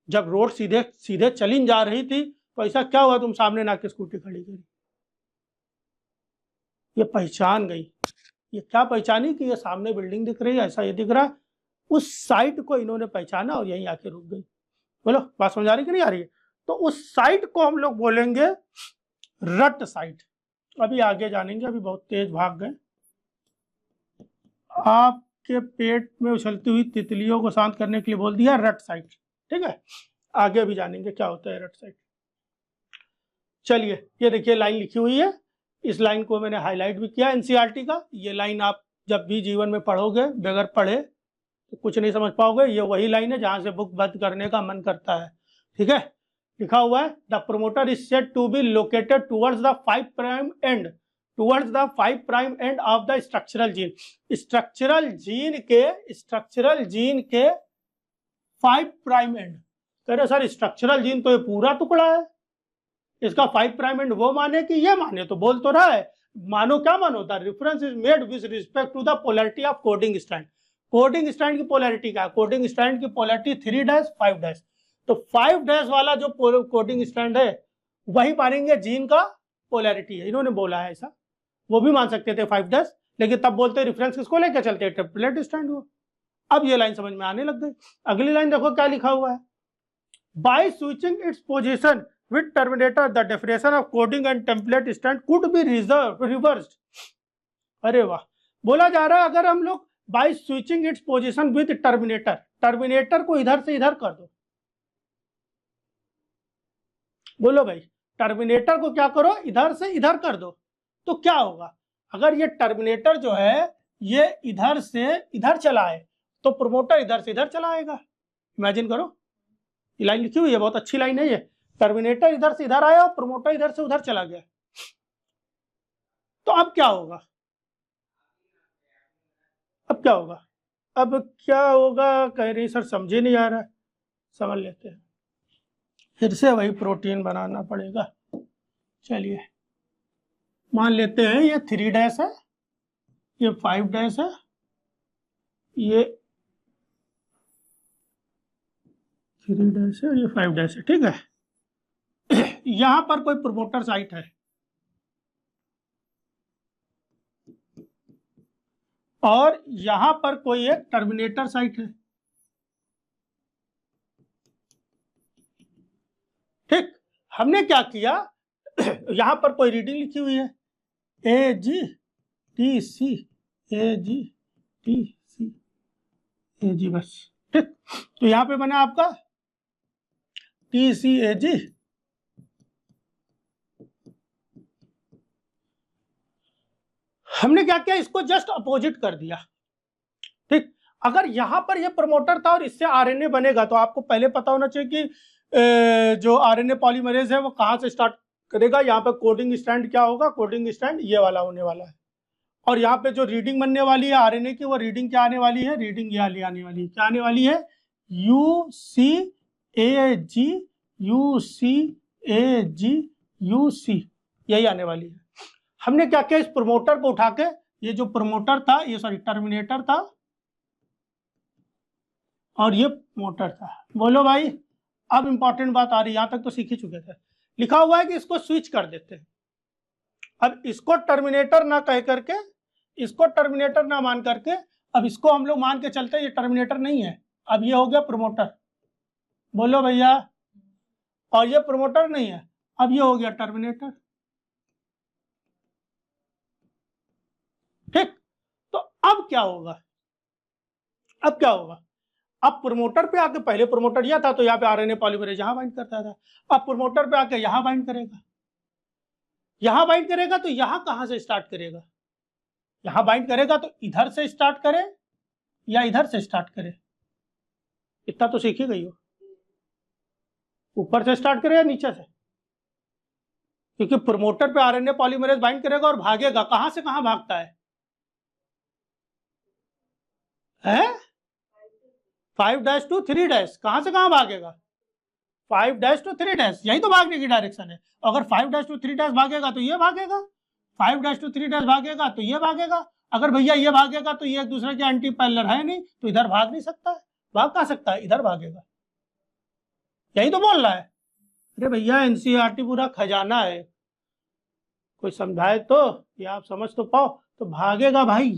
जब रोड सीधे सीधे चली जा रही थी, तो ऐसा क्या हुआ तुम सामने ना के स्कूटी खड़ी करी? ये पहचान गई। ये क्या पहचानी कि ये सामने बिल्डिंग दिख रही है, ऐसा ये दिख रहा है, उस साइट को इन्होंने पहचाना और यहीं आके रुक गई। बोलो, बात समझ आ रही कि नहीं आ रही है? तो उस साइट को हम लोग बोलेंगे रट साइट। अभी आगे जानेंगे, अभी बहुत तेज भाग गए। आपके पेट में उछलती हुई तितलियों को शांत करने के लिए बोल दिया रट साइट, ठीक है। आगे भी जानेंगे क्या होता है रट साइट। चलिए, ये देखिए लाइन लिखी हुई है, इस लाइन को मैंने हाईलाइट भी किया एनसीईआरटी का। ये लाइन आप जब भी जीवन में पढ़ोगे, बगैर पढ़े तो कुछ नहीं समझ पाओगे। ये वही लाइन है जहां से बुक बंद करने का मन करता है, ठीक है। लिखा हुआ है the promoter is said to be located towards the 5 prime end of the structural gene. Structural gene के 5 प्राइम एंड। कह रहे सर स्ट्रक्चरल जीन तो ये पूरा टुकड़ा है, इसका 5 प्राइम एंड वो माने कि ये माने, तो बोल तो रहा है मानो क्या मानो, the reference is made with respect to the polarity of coding strand. Coding strand की पोलैरिटी क्या है? कोडिंग स्ट्रैंड की पोलैरिटी 3' 5'। तो 5' वाला जो कोडिंग स्ट्रैंड है वही मानेंगे जीन का पोलैरिटी है। इन्होंने बोला है ऐसा, वो भी मान सकते थे 5', लेकिन तब बोलते रेफरेंस किसको लेकर चलते हैं? टेम्पलेट स्ट्रैंड को। अब ये लाइन समझ में आने लग गई। अगली लाइन देखो क्या लिखा हुआ है, by switching its position with terminator the definition of coding and template strand could be reversed। अरे वाह, बोला जा रहा है अगर हम लोग by switching its position with terminator, terminator को इधर से इधर कर दो। बोलो भाई, टर्मिनेटर को क्या करो? इधर से इधर कर दो, तो क्या होगा? अगर ये टर्मिनेटर जो है ये इधर से इधर चला है तो प्रोमोटर इधर से इधर चला आएगा। इमेजिन करो, ये लाइन लिखी हुई है, बहुत अच्छी लाइन है ये। टर्मिनेटर इधर से इधर आया और प्रोमोटर इधर से उधर चला गया, तो अब क्या होगा? अब क्या होगा? अब क्या होगा कह रही सर, समझे नहीं आ रहा है। समझ लेते हैं, फिर से वही प्रोटीन बनाना पड़ेगा। चलिए मान लेते हैं ये 3' है, ये 5' है, ये 3' है, ये 5' है, ठीक है। यहां पर कोई प्रोमोटर साइट है और यहां पर कोई एक टर्मिनेटर साइट है, ठीक। हमने क्या किया, यहां पर कोई रीडिंग लिखी हुई है AGTC, AGTC, AG बस, ठीक। तो यहां पे बना आपका TCAG। हमने क्या किया, इसको जस्ट अपोजिट कर दिया, ठीक। अगर यहां पर ये प्रमोटर था और इससे आरएनए बनेगा तो आपको पहले पता होना चाहिए कि जो आरएनए पॉलीमरेज है वो कहां से स्टार्ट करेगा। यहाँ पे कोडिंग स्ट्रैंड क्या होगा? कोडिंग स्ट्रैंड ये वाला होने वाला है, और यहाँ पे जो रीडिंग बनने वाली है आरएनए की, वो रीडिंग क्या आने वाली है? रीडिंग ये आने वाली है, क्या आने वाली है? UCAG, UCAG, UC, यही आने वाली है। हमने क्या किया, इस प्रमोटर को उठा के, ये जो प्रमोटर था, ये सॉरी टर्मिनेटर था और ये मोटर था। बोलो भाई, अब इंपॉर्टेंट बात आ रही है, यहां तक तो सीख ही चुके थे। लिखा हुआ है कि इसको स्विच कर देते हैं। अब इसको टर्मिनेटर ना कह करके, इसको टर्मिनेटर ना मान करके, अब इसको हम लोग मान के चलते हैं ये टर्मिनेटर नहीं है, अब ये हो गया प्रमोटर। बोलो भैया, और ये प्रमोटर नहीं है, अब ये हो गया टर्मिनेटर, ठीक। तो अब क्या होगा? अब क्या होगा? अब प्रमोटर पे आके, पहले प्रमोटर यह था तो यहाँ पे आरएनए पॉलीमरेज यहां बाइंड करता था, अब प्रमोटर पे आके यहां बाइंड करेगा, यहां बाइंड करेगा तो यहां कहां से स्टार्ट करेगा? यहां बाइंड करेगा तो इधर से स्टार्ट करे या इधर से स्टार्ट करे? इतना तो सीख ही गई हो, ऊपर से स्टार्ट करे या नीचे से? क्योंकि प्रमोटर पे आरएनए पॉलीमरेज बाइंड करेगा और भागेगा, कहां से कहां भागता है? 5' to 3', कहां से कहां भागेगा? 5' to 3', यही तो भागने की डायरेक्शन है। अगर 5' to 3' भागेगा तो ये भागेगा, 5' to 3' भागेगा तो ये भागेगा। अगर भैया ये भागेगा तो ये एक दूसरे के एंटी पैरेलल है नहीं, तो इधर भाग नहीं सकता है। भाग कहां सकता है? इधर भागेगा, यही तो बोल रहा है। अरे भैया एनसीईआरटी पूरा खजाना है, कोई समझाए तो ये आप समझ तो पाओ। तो भागेगा भाई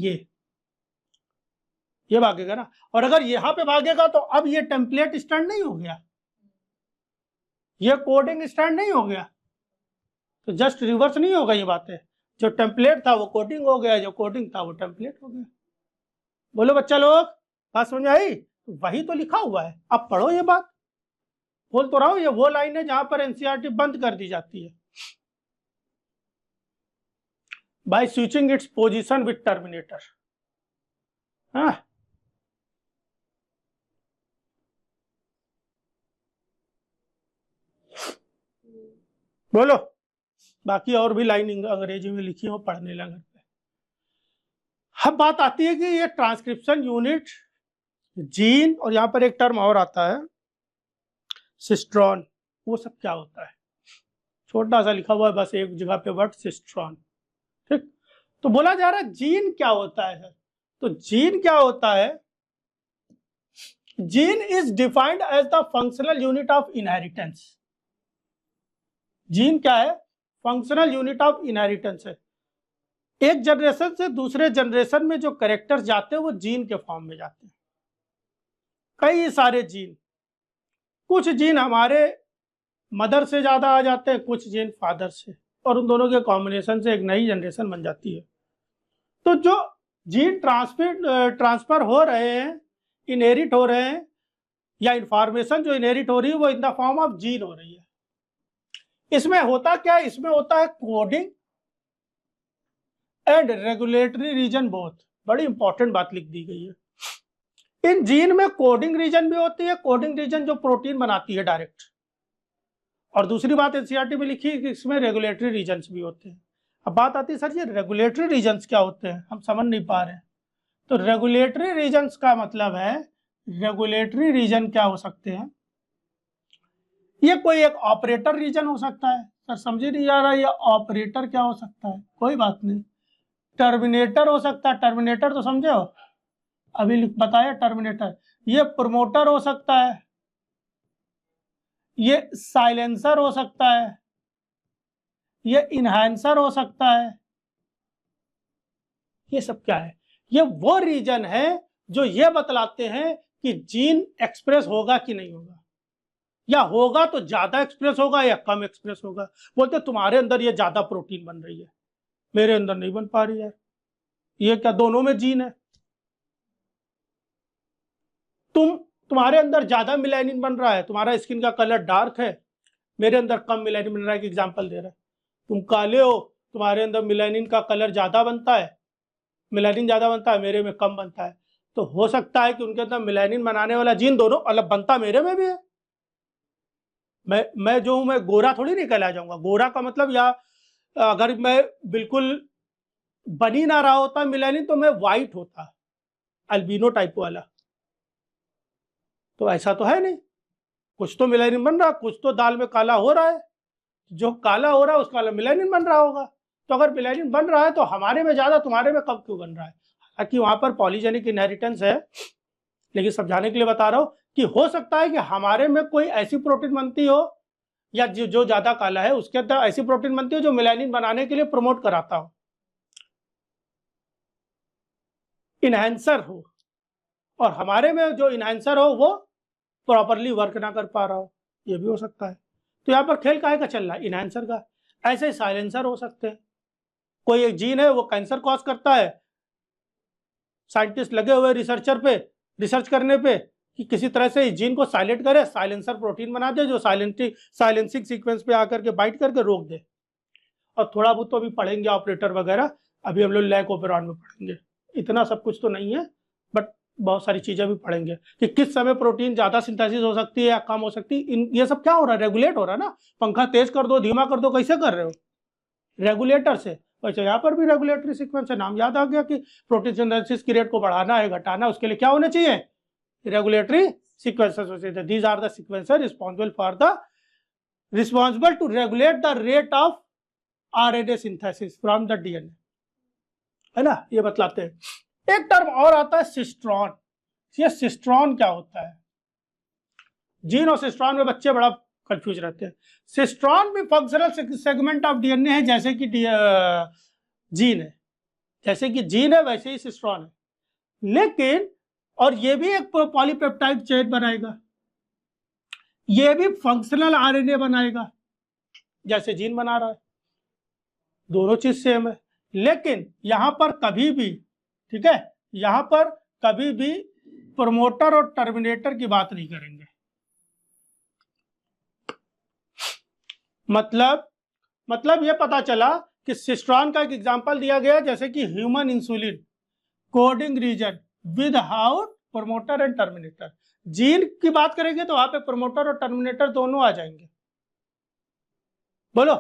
ये भागेगा ना। और अगर यहाँ पे भागेगा तो अब ये टेम्पलेट स्टैंड नहीं हो गया, ये कोडिंग स्टैंड नहीं हो गया, तो जस्ट रिवर्स नहीं होगा ये बातें। जो टेम्पलेट था वो कोडिंग हो गया, जो कोडिंग था वो टेम्पलेट हो गया। बोलो बच्चा लोग, बात समझ आई? वही तो लिखा हुआ है, अब पढ़ो ये बात। बोल तो रहा हूं, ये वो लाइन है जहां पर एनसीईआरटी बंद कर दी जाती है। By switching its position with terminator. हाँ, बोलो, बाकी और भी लाइन अंग्रेजी में लिखी हो, पढ़ने लगा। अब बात आती है कि ये ट्रांसक्रिप्शन यूनिट, जीन, और यहाँ पर एक टर्म और आता है सिस्ट्रॉन, वो सब क्या होता है? छोटा सा लिखा हुआ है बस एक जगह पे वर्ड सिस्ट्रॉन, ठीक। तो बोला जा रहा है जीन क्या होता है? तो जीन क्या होता है? Gene is defined as the functional unit of inheritance. Gene क्या है? फंक्शनल यूनिट ऑफ इनहेरिटेंस है। एक जनरेशन से दूसरे जनरेशन में जो कैरेक्टर्स जाते हैं वो जीन के फॉर्म में जाते हैं। कई सारे जीन, कुछ जीन हमारे मदर से ज्यादा आ जाते हैं, कुछ जीन फादर से, और उन दोनों के कॉम्बिनेशन से एक नई जनरेशन बन जाती है। तो जो जीन ट्रांसफर हो रहे हैं, इनहेरिट हो रहे हैं, या इंफॉर्मेशन जो इनहेरिट हो रही है वो in the form of gene हो रही है। इसमें होता क्या है? इसमें होता है coding and regulatory region both. बड़ी इंपॉर्टेंट बात लिख दी गई है। इन जीन में कोडिंग रीजन भी होती है, कोडिंग रीजन जो प्रोटीन बनाती है डायरेक्ट, और दूसरी बात एनसीईआरटी में लिखी है कि इसमें रेगुलेटरी रीजन्स भी होते हैं। अब बात आती है सर ये रेगुलेटरी रीजन्स क्या होते हैं, हम समझ नहीं पा रहे हैं। तो रेगुलेटरी रीजन्स का मतलब है, रेगुलेटरी रीजन क्या हो सकते हैं? ये कोई एक ऑपरेटर रीजन हो सकता है। सर समझ नहीं आ रहा ये ऑपरेटर क्या हो सकता है? कोई बात नहीं, टर्मिनेटर हो सकता है। टर्मिनेटर तो समझे हो, अभी बताया टर्मिनेटर। ये प्रमोटर हो सकता है, ये साइलेंसर हो सकता है, ये इनहैंसर हो सकता है। ये सब क्या है? ये वो रीजन है जो ये बतलाते हैं कि जीन एक्सप्रेस होगा कि नहीं होगा, या होगा तो ज्यादा एक्सप्रेस होगा या कम एक्सप्रेस होगा। बोलते तुम्हारे अंदर ये ज्यादा प्रोटीन बन रही है, मेरे अंदर नहीं बन पा रही है। ये क्या, दोनों में जीन है। तुम्हारे अंदर ज्यादा मिलेनिन बन रहा है, तुम्हारा स्किन का कलर डार्क है, मेरे अंदर कम मिलेनिन बन रहा है। कि एग्जांपल दे रहा है, तुम काले हो, तुम्हारे अंदर मिलेनिन का कलर ज्यादा बनता है, मिलेनिन ज्यादा बनता है, मेरे में कम बनता है। तो हो सकता है कि उनके अंदर मिलेनिन बनाने वाला जीन दोनों अलग बनता मेरे में भी है। मैं जो हूं, मैं गोरा थोड़ी नहीं कहला जाऊंगा। गोरा का मतलब, या अगर मैं बिल्कुल बन ही ना रहा होता मिलेनिन तो मैं वाइट होता, अल्बिनो टाइप वाला। तो ऐसा तो है नहीं, कुछ तो मिलेनिन बन रहा, कुछ तो दाल में काला हो रहा है। जो काला हो रहा है उसका मिलेनिन बन रहा होगा। तो अगर मिलेनिन बन रहा है तो हमारे में ज्यादा, तुम्हारे में कम क्यों बन रहा है? हालांकि वहां पर पॉलीजेनिक इनहेरिटेंस है, लेकिन समझाने के लिए बता रहा हूं कि हो सकता है कि हमारे में कोई ऐसी प्रोटीन बनती हो, या जो ज्यादा काला है उसके अंदर ऐसी प्रोटीन बनती हो जो मिलेनिन बनाने के लिए प्रमोट कराता हो, इनहेंसर हो, और हमारे में जो इनहेंसर हो वो प्रॉपरली वर्क ना कर पा रहा हो। ये भी हो सकता है। तो यहाँ पर खेल काहे का चल रहा है? इनहेंसर का। ऐसे साइलेंसर हो सकते हैं। कोई एक जीन है वो कैंसर कॉज करता है, साइंटिस्ट लगे हुए रिसर्चर पे, रिसर्च करने पे कि किसी तरह से इस जीन को साइलेंट करे, साइलेंसर प्रोटीन बना दे जो साइलेंसिंग सीक्वेंस पे आकर के बाइट करके रोक दे। और थोड़ा बहुत तो अभी पढ़ेंगे ऑपरेटर वगैरह, अभी हम लोग लैक ऑपरेंड में पढ़ेंगे। इतना सब कुछ तो नहीं है, बट बहुत सारी चीजें भी पढ़ेंगे कि किस समय प्रोटीन ज्यादा सिंथेसिस हो सकती है या कम हो सकती है। ये सब क्या हो रहा है? रेगुलेट हो रहा है ना। पंखा तेज कर दो, धीमा कर दो, कैसे कर रहे हो? रेगुलेटर से। वैसे यहाँ पर भी रेगुलेटरी सीक्वेंस है। नाम याद आ गया कि प्रोटीन सिंथेसिस की रेट को बढ़ाना है, घटाना, उसके लिए क्या होने चाहिए? Regulatory sequences. These are the sequences responsible to regulate the rate of RNA synthesis from the DNA, है ना। ये बतलाते हैं। एक टर्म और आता है सिस्ट्रॉन। ये सिस्ट्रॉन क्या होता है? जीन और सिस्ट्रॉन में बच्चे बड़ा कंफ्यूज रहते हैं। सिस्ट्रॉन भी फंक्शनल सेगमेंट ऑफ डीएनए है, जैसे कि जीन है। जैसे कि जीन है वैसे ही सिस्ट्रॉन है, लेकिन और ये भी एक पॉलीपेप्टाइड चेन बनाएगा, ये भी फंक्शनल आरएनए बनाएगा जैसे जीन बना रहा है। दोनों चीज सेम है, लेकिन यहां पर कभी भी, ठीक है, यहां पर कभी भी प्रमोटर और टर्मिनेटर की बात नहीं करेंगे। मतलब ये पता चला कि सिस्ट्रॉन का एक एग्जांपल दिया गया, जैसे कि human insulin coding reason without promoter and terminator. Gene की बात करेंगे तो वहां पे प्रमोटर और टर्मिनेटर दोनों आ जाएंगे। बोलो,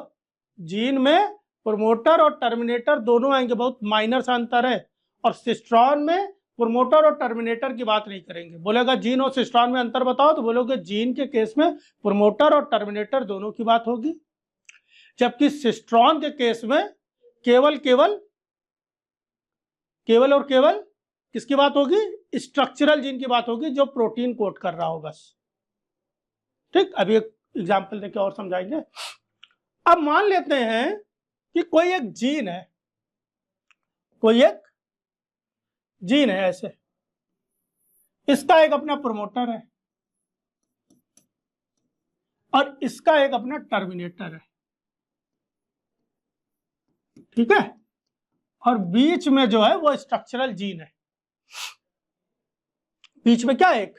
जीन में प्रोमोटर और टर्मिनेटर दोनों आएंगे, बहुत माइनर सा अंतर है। और सिस्ट्रॉन में प्रोमोटर और टर्मिनेटर की बात नहीं करेंगे। बोलेगा जीन और सिस्ट्रॉन में अंतर बताओ, तो बोलोगे जीन के केस में प्रोमोटर और टर्मिनेटर दोनों की बात होगी, जबकि सिस्ट्रॉन के केस में केवल और केवल किसकी बात होगी? स्ट्रक्चरल जीन की बात होगी, जो प्रोटीन कोड कर रहा हो बस। ठीक, अभी एक एग्जांपल देके और समझाएंगे। अब मान लेते हैं कि कोई एक जीन है, ऐसे, इसका एक अपना प्रोमोटर है और इसका एक अपना टर्मिनेटर है, ठीक है, और बीच में जो है वो स्ट्रक्चरल जीन है। बीच में क्या है? एक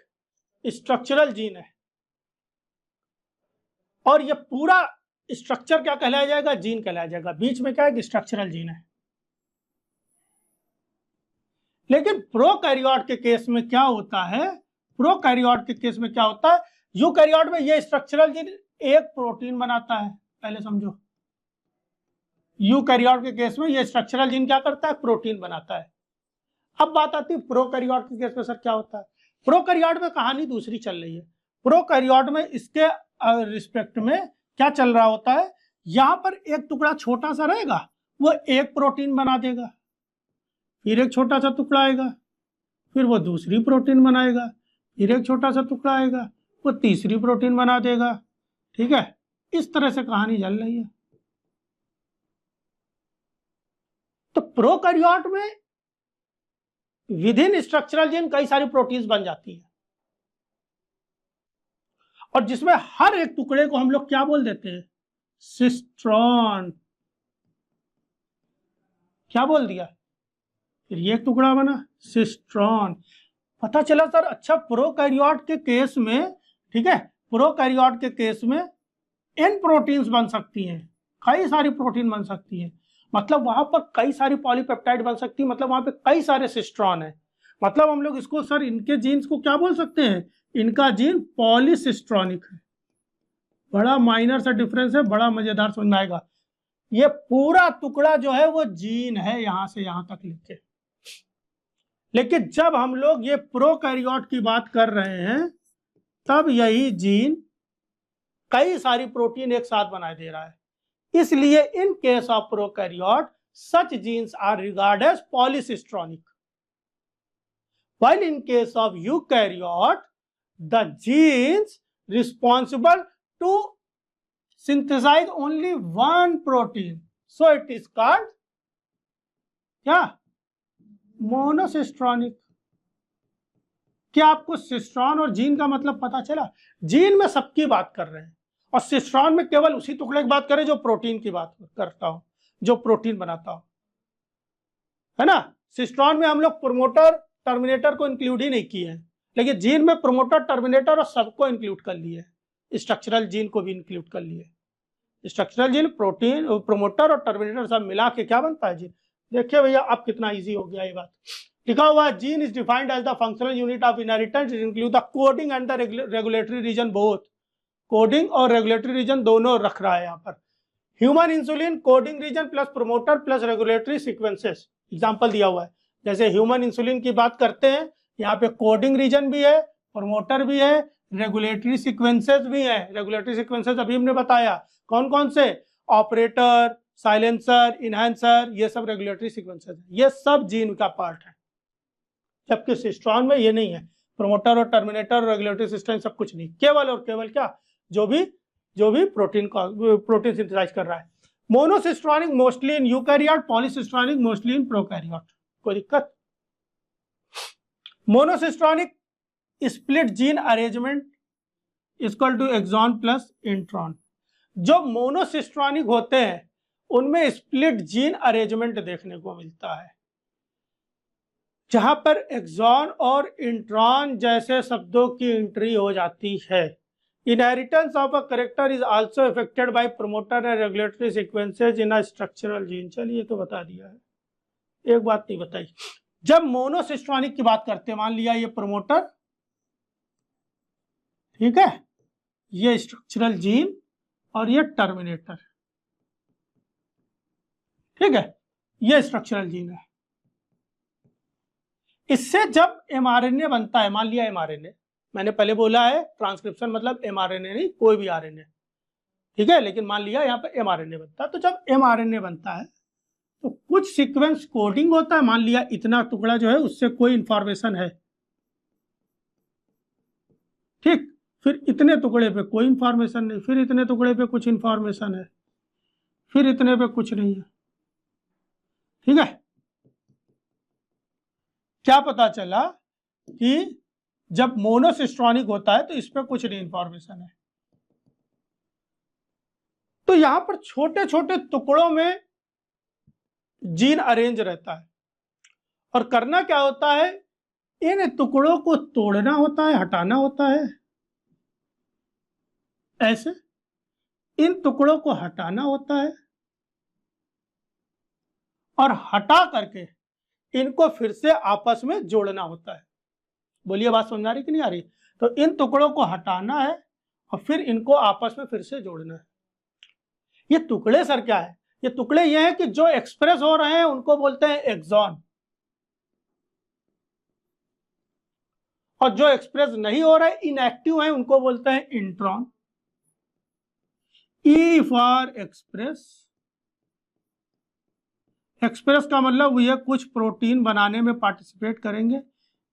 स्ट्रक्चरल जीन है, और ये पूरा स्ट्रक्चर क्या कहलाया जाएगा? जीन कहलाया जाएगा। बीच में क्या है? स्ट्रक्चरल जीन है। लेकिन प्रोकैरियोट के केस में क्या होता है? यूकैरियोट में ये स्ट्रक्चरल जीन एक प्रोटीन बनाता है। पहले समझो, यूकैरियोट के केस में ये स्ट्रक्चरल जीन क्या करता है? प्रोटीन बनाता है। अब बात आती है प्रोकैरियोट के केस में, सर क्या होता है? प्रोकैरियोट में कहानी दूसरी चल रही है। प्रोकैरियोट में इसके रिस्पेक्ट में क्या चल रहा होता है? यहां पर एक टुकड़ा छोटा सा रहेगा, वो एक प्रोटीन बना देगा, फिर एक छोटा सा टुकड़ा आएगा, फिर वो दूसरी प्रोटीन बनाएगा, फिर एक छोटा सा टुकड़ा आएगा, वो तीसरी प्रोटीन बना देगा। ठीक है, इस तरह से कहानी चल रही है। तो प्रोकैरियोट में विद इन स्ट्रक्चरल जीन कई सारी प्रोटीन्स बन जाती है, और जिसमें हर एक टुकड़े को हम लोग क्या बोल देते हैं? सिस्ट्रॉन। क्या बोल दिया? फिर ये एक टुकड़ा बना, सिस्ट्रॉन। पता चला सर, अच्छा प्रोकैरियोट के केस में, ठीक है, प्रोकैरियोट के केस में एन प्रोटीन्स बन सकती हैं, कई सारी प्रोटीन बन सकती है, मतलब वहां पर कई सारी पॉलीपेप्टाइड बन सकती है, मतलब वहां पे कई सारे सिस्ट्रॉन है। मतलब हम लोग इसको सर, इनके जीन्स को क्या बोल सकते हैं? इनका जीन पॉलीसिस्ट्रॉनिक है। बड़ा माइनर सा डिफरेंस है, बड़ा मजेदार समझ में आएगा। ये पूरा टुकड़ा जो है वो जीन है, यहां से यहां तक लिखे। लेकिन जब हम लोग ये प्रोकैरियोट की बात कर रहे हैं, तब यही जीन कई सारी प्रोटीन एक साथ बनाए दे रहा है। इसलिए इन case of prokaryote such genes are regarded as polycistronic, while in case of eukaryote the genes responsible to synthesize only one protein, so it is called क्या? मोनोसिस्ट्रॉनिक। क्या आपको सिस्ट्रॉन और जीन का मतलब पता चला? जीन में सबकी बात कर रहे हैं, और सिस्ट्रॉन में केवल उसी टुकड़े की बात करें जो प्रोटीन की बात करता हो, जो प्रोटीन बनाता हो, है ना। सिस्ट्रॉन में हम लोग प्रोमोटर टर्मिनेटर को इंक्लूड ही नहीं किए हैं, लेकिन जीन में प्रोमोटर टर्मिनेटर और सबको इंक्लूड कर लिए, स्ट्रक्चरल जीन को भी इंक्लूड कर लिए। स्ट्रक्चरल जीन, प्रोटीन, प्रोमोटर और टर्मिनेटर सब मिला के क्या बनता है? जीन। देखिए भैया, अब कितना इजी हो गया ये बात। लिखा हुआ है, gene is defined as the functional unit of inheritance, it include the coding and the regulatory region both. Coding और रेगुलेटरी रीजन दोनों रख रहा है यहाँ पर। Human insulin coding region plus promoter plus regulatory sequences, example दिया हुआ है। जैसे ह्यूमन इंसुलिन की बात करते हैं, यहाँ पे कोडिंग रीजन भी है, प्रोमोटर भी है, रेगुलेटरी सीक्वेंसेस भी है। रेगुलेटरी सीक्वेंसेस अभी हमने बताया कौन कौन से, ऑपरेटर, साइलेंसर, इनहेंसर, ये सब रेगुलेटरी सीक्वेंसेस है, ये सब जीन का पार्ट है। जबकि सिस्ट्रॉन में ये नहीं है, प्रोमोटर और टर्मिनेटर और रेगुलेटरी सिस्टम सब कुछ नहीं, केवल और केवल क्या? जो भी प्रोटीन सिंथेसाइज कर रहा है। Monocistronic mostly in eukaryote, polycistronic mostly in prokaryote. कोई दिक्कत? Monocistronic split gene arrangement equal to exon plus intron. जो मोनोसिस्ट्रॉनिक होते हैं उनमें स्प्लिट जीन अरेंजमेंट देखने को मिलता है, जहां पर एक्सॉन और इंट्रॉन जैसे शब्दों की एंट्री हो जाती है। Inheritance of a character is also affected by promoter and regulatory sequences in a structural gene. चलिए तो बता दिया है, एक बात नहीं बताई। जब मोनोसिस्ट्रॉनिक की बात करते हैं, मान लिया ये प्रोमोटर, ठीक है, ये स्ट्रक्चरल जीन और ये टर्मिनेटर, ठीक है, ये स्ट्रक्चरल जीन है। इससे जब mRNA बनता है, मान लिया mRNA, मैंने पहले बोला है ट्रांसक्रिप्शन मतलब mRNA नहीं, कोई भी RNA, ठीक है, लेकिन मान लिया यहाँ पे mRNA बनता है। तो जब mRNA बनता है तो कुछ सीक्वेंस कोडिंग होता है, मान लिया इतना टुकड़ा जो है उससे कोई इंफॉर्मेशन है, ठीक, फिर इतने टुकड़े पे कोई इंफॉर्मेशन नहीं, फिर इतने टुकड़े पे कुछ इंफॉर्मेशन है, फिर इतने पे कुछ नहीं है, ठीक है। क्या पता चला कि जब मोनोसिस्ट्रॉनिक होता है तो इस पे कुछ नहीं इंफॉर्मेशन है। तो यहां पर छोटे छोटे टुकड़ों में जीन अरेंज रहता है, और करना क्या होता है, इन टुकड़ों को तोड़ना होता है, हटाना होता है, ऐसे इन टुकड़ों को हटाना होता है, और हटा करके इनको फिर से आपस में जोड़ना होता है। बोलिए बात समझ आ रही कि नहीं आ रही? तो इन टुकड़ों को हटाना है और फिर इनको आपस में फिर से जोड़ना है। ये टुकड़े सर क्या है? ये टुकड़े ये हैं कि जो एक्सप्रेस हो रहे हैं उनको बोलते हैं एक्सॉन, और जो एक्सप्रेस नहीं हो रहे, इनएक्टिव हैं, उनको बोलते हैं intron. E for express, express का मतलब ये कुछ प्रोटीन बनाने में पार्टिसिपेट करेंगे।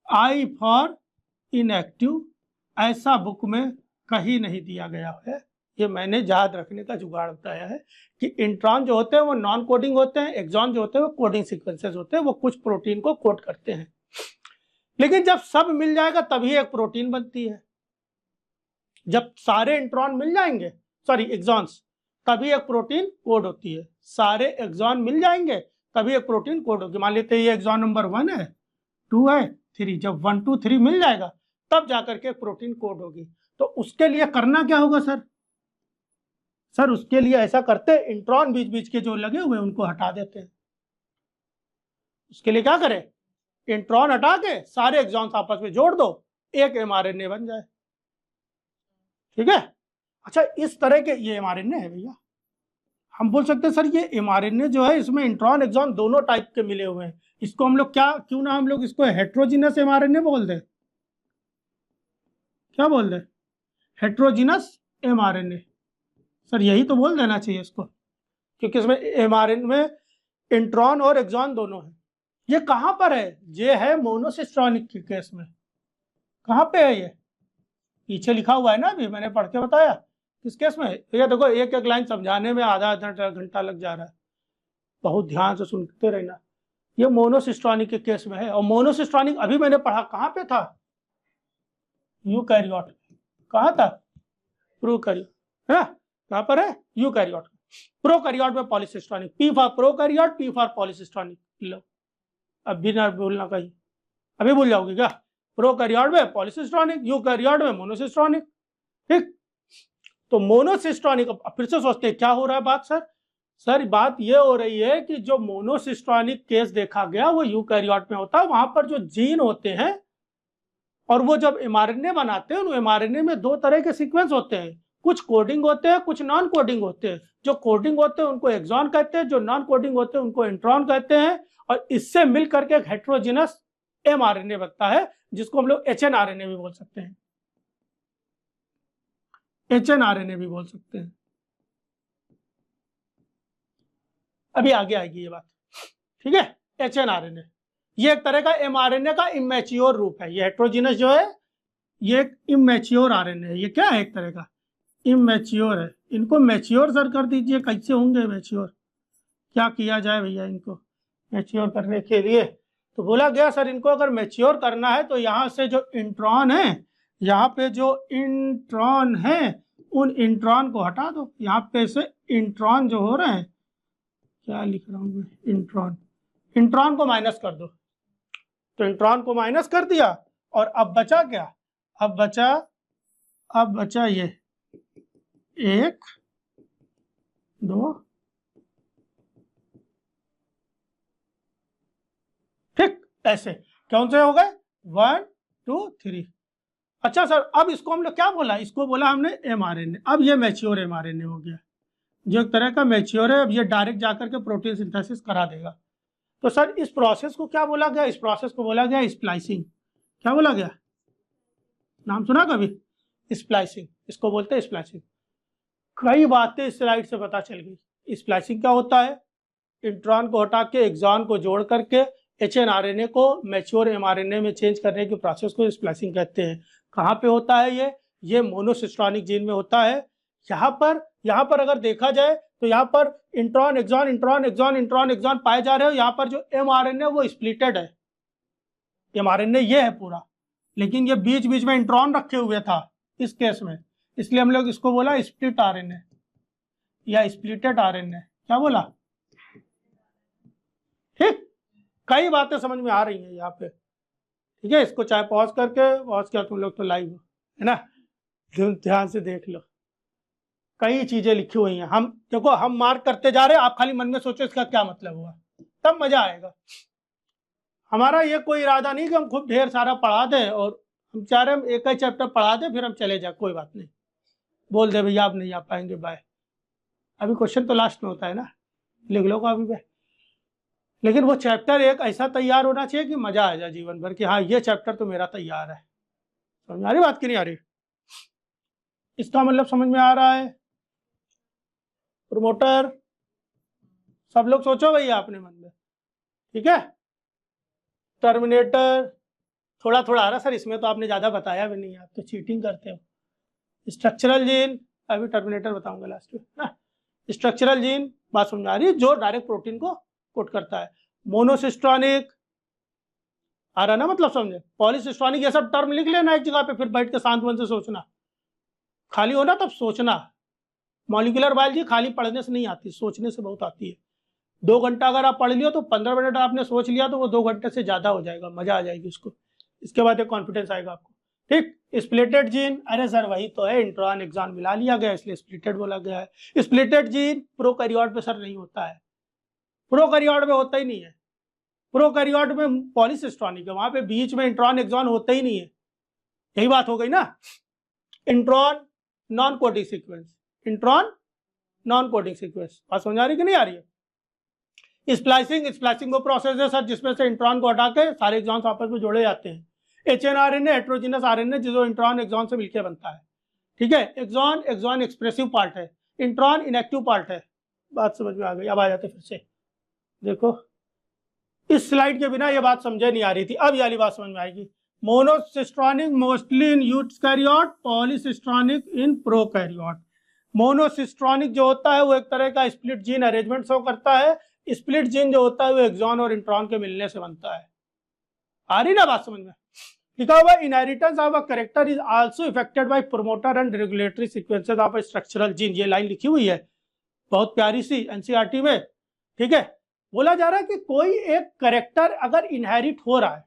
आई फॉर इनएक्टिव, ऐसा बुक में कहीं नहीं दिया गया है, ये मैंने याद रखने का जुगाड़ बताया है कि इंट्रॉन जो होते हैं वो नॉन कोडिंग होते हैं, एक्सॉन जो होते हैं वो कोडिंग सीक्वेंसेस होते हैं, वो कुछ प्रोटीन को कोड करते हैं। लेकिन जब सब मिल जाएगा तभी एक प्रोटीन बनती है। जब सारे इंट्रॉन मिल जाएंगे, सॉरी एक्सॉन्स, तभी एक प्रोटीन कोड होती है। सारे एक्सॉन मिल जाएंगे तभी एक प्रोटीन कोड होगी। मान लेते हैं ये एक्सॉन नंबर 1 है, 2 है, 3, जब 1 2 3 मिल जाएगा तब जाकर के प्रोटीन कोड होगी। तो उसके लिए करना क्या होगा सर? सर उसके लिए ऐसा करते हैं, इंट्रॉन बीच बीच के जो लगे हुए उनको हटा देते हैं। उसके लिए क्या करें, इंट्रॉन हटा के सारे एक्सॉन्स आपस में जोड़ दो, एक mRNA बन जाए, ठीक है। अच्छा, इस तरह के ये mRNA है भैया, हम बोल सकते हैं सर ये mRNA जो है इसमें इंट्रॉन एक्सॉन दोनों टाइप के मिले हुए हैं, इसको हम लोग क्या, क्यों ना हम लोग इसको हेट्रोजीनस mRNA बोल दें। क्या बोल दें? हेट्रोजीनस mRNA, सर यही तो बोल देना चाहिए इसको, क्योंकि इसमें mRNA में इंट्रॉन और एक्सॉन दोनों है। ये कहां पर है? ये है मोनोसिस्ट्रॉनिक के केस में। कहां पे है ये? पीछे लिखा हुआ है ना, अभी मैंने पढ़ के बताया किस केस में। ये देखो, एक एक लाइन समझाने में आधा आधा घंटा लग जा रहा है, बहुत ध्यान से सुनते रहना। ये मोनोसिस्ट्रॉनिक के केस में है, और मोनोसिस्ट्रॉनिक अभी मैंने पढ़ा कहां पे था, यूकैरियोट। कहां था? प्रोकैरियोट है ना, कहां पर है? यूकैरियोट। प्रोकैरियोट में polycistronic, P for prokaryote, P for polycistronic. लो अब भी ना बोलना कहीं, अभी भूल जाओगे क्या? प्रोकैरियोट में पॉलीसिस्ट्रॉनिक, यूकैरियोट में मोनोसिस्ट्रॉनिक, ठीक। तो मोनोसिस्ट्रॉनिक, फिर से सोचते हैं क्या हो रहा है बात सर? सर बात ये हो रही है कि जो मोनोसिस्ट्रॉनिक केस देखा गया वो यूकैरियोट में होता है। वहां पर जो जीन होते हैं और वो जब mRNA बनाते हैं, उन mRNA में दो तरह के सीक्वेंस होते हैं, कुछ कोडिंग होते हैं, कुछ नॉन कोडिंग होते हैं। जो कोडिंग होते हैं उनको एक्सॉन कहते हैं, जो नॉन कोडिंग होते हैं उनको इंट्रॉन कहते हैं, और इससे मिल करके एक हेट्रोजीनस mRNA बनता है, जिसको हम लोग hnRNA भी बोल सकते हैं, hnRNA भी बोल सकते हैं। अभी आगे आएगी ये बात, ठीक है। hnRNA ये एक तरह का mRNA का इमेच्योर रूप है। ये हेट्रोजीनस जो है ये एक इमेच्योर RNA है। ये क्या है? एक तरह का इमेच्योर है। इनको मैच्योर सर कर दीजिए, कैसे होंगे मैच्योर? क्या किया जाए भैया इनको मैच्योर करने के लिए? तो बोला गया सर इनको अगर मैच्योर करना है तो यहाँ से जो इंट्रॉन है, यहाँ पे जो इंट्रॉन है उन इंट्रॉन को हटा दो। यहाँ पे से इंट्रॉन जो हो रहे हैं, क्या लिख रहा हूँ मैं, इंट्रॉन, इंट्रॉन को माइनस कर दो। तो इंट्रॉन को माइनस कर दिया, और अब बचा क्या? अब बचा ये 1 2, ठीक, ऐसे कौन से हो गए? 1 2 3। अच्छा सर अब इसको हम लोग क्या बोला? इसको बोला हमने mRNA। अब ये मैच्योर mRNA हो गया। जो एक तरह का मैच्योर है, अब ये डायरेक्ट जाकर के प्रोटीन सिंथेसिस करा देगा। तो सर इस प्रोसेस को क्या बोला गया? इस प्रोसेस को बोला गया स्प्लाइसिंग। क्या बोला गया? नाम सुना कभी? स्प्लाइसिंग, इसको बोलते हैं स्प्लाइसिंग। कई बातें इस स्लाइड से पता चल गई। स्प्लाइसिंग क्या होता है? इंट्रॉन को हटा के एक्सॉन को जोड़ करके एचएनआरएनए को मैच्योर एमआरएनए में चेंज करने की प्रोसेस को स्प्लाइसिंग कहते हैं। कहाँ पे होता है ये मोनोसिस्ट्रॉनिक जीन में होता है। यहाँ पर अगर देखा जाए तो यहाँ पर intron exon intron exon intron exon पाए जा रहे हो। यहाँ पर जो एमआरएनए वो स्प्लिटेड है, एमआरएनए ये है पूरा, लेकिन ये बीच बीच में इंट्रॉन रखे हुए था इस केस में, इसलिए हम लोग इसको बोला स्प्लिट आरएनए या स्प्लिटेड आरएनए। क्या बोला? ठीक, कई बातें समझ में आ रही हैं यहाँ पे। ठीक है, इसको चाहे पॉज किया तुम लोग तो लाइव है ना, ध्यान से देख लो। कई चीजें लिखी हुई हैं। हम देखो, हम मार्क करते जा रहे हैं, आप खाली मन में सोचो इसका क्या मतलब हुआ, तब मजा आएगा। हमारा ये कोई इरादा नहीं कि हम खूब ढेर सारा पढ़ा दें, और हम चाह रहे हम एक ही चैप्टर पढ़ा दें फिर हम चले जाए, कोई बात नहीं, बोल दे भैया आप नहीं आ पाएंगे बाय। अभी क्वेश्चन तो लास्ट में होता है ना, लिख लो अभी पे। लेकिन वो चैप्टर एक ऐसा तैयार होना चाहिए कि मजा आ जाए जीवन भर, कि हाँ ये चैप्टर तो मेरा तैयार है। समझ आ रही बात कि नहीं आ रही? इसका मतलब समझ में आ रहा है? प्रोमोटर सब लोग सोचो भैया अपने मन में। ठीक है, टर्मिनेटर थोड़ा थोड़ा आ रहा सर, इसमें तो आपने ज्यादा बताया भी नहीं, आप तो चीटिंग करते हो। स्ट्रक्चरल जीन, अभी टर्मिनेटर बताऊंगा लास्ट में ना। स्ट्रक्चरल जीन बात समझ आ रही है, जो डायरेक्ट प्रोटीन को कोड करता है। मोनोसिस्ट्रॉनिक आ रहा ना, मतलब समझे। पॉलीसिस्ट्रॉनिक, ये सब टर्म लिख लेना एक जगह पे, फिर बैठ के शांत मन से सोचना। खाली होना तब सोचना। मॉलिक्यूलर बायोलॉजी खाली पढ़ने से नहीं आती, सोचने से बहुत आती है। 2 घंटा अगर आप पढ़ लियो तो 15 मिनट आपने सोच लिया तो वो 2 घंटे से ज्यादा हो जाएगा, मजा आ जाएगी उसको। इसके बाद एक कॉन्फिडेंस आएगा आपको। ठीक, स्प्लिटेड जीन, अरे सर वही तो है, इंट्रॉन एक्सॉन मिला लिया गया इसलिए स्प्लिटेड बोला गया है। स्प्लिटेड जीन प्रोकैरियोट में सर नहीं होता है, प्रोकैरियोट में होता ही नहीं है। प्रोकैरियोट में पॉलीसिस्ट्रॉनिक है, वहां पे बीच में इंट्रॉन एक्सॉन होता ही नहीं है। यही बात हो गई ना। Intron non coding sequence, intron non coding sequence, बात समझ आ रही कि नहीं आ रही है? स्प्लाइसिंग वो प्रोसेस है सर जिसमें से इंट्रॉन को हटा के सारे एक्सॉन्स आपस में जोड़े जाते हैं। एचएनआरएनए हेटेरोजेनस आरएनए जो इंट्रॉन एक्सॉन से मिलकर बनता है। ठीक है, एक्सॉन एक्सप्रेसिव पार्ट है, इंट्रॉन इनएक्टिव पार्ट है। बात समझ में आ गई? अब आ जाते फिर से। देखो इस स्लाइड के बिना ये बात समझे नहीं आ रही थी, अब ये वाली बात समझ में आएगी। Monocistronic mostly in eukaryote, polycistronic in prokaryote. Monocistronic जो होता है वो एक तरह का स्प्लिट जीन अरेंजमेंट शो करता है। स्प्लिट जीन जो होता है वो एक्सॉन और इंट्रॉन के मिलने से बनता है। आ रही ना बात समझ में? लिखा हुआ inheritance of a character is also affected by promoter and regulatory sequences of a structural gene. ये लाइन लिखी हुई है बहुत प्यारी सी एनसीईआरटी में। ठीक है, बोला जा रहा है कि कोई एक कैरेक्टर अगर इनहेरिट हो रहा है,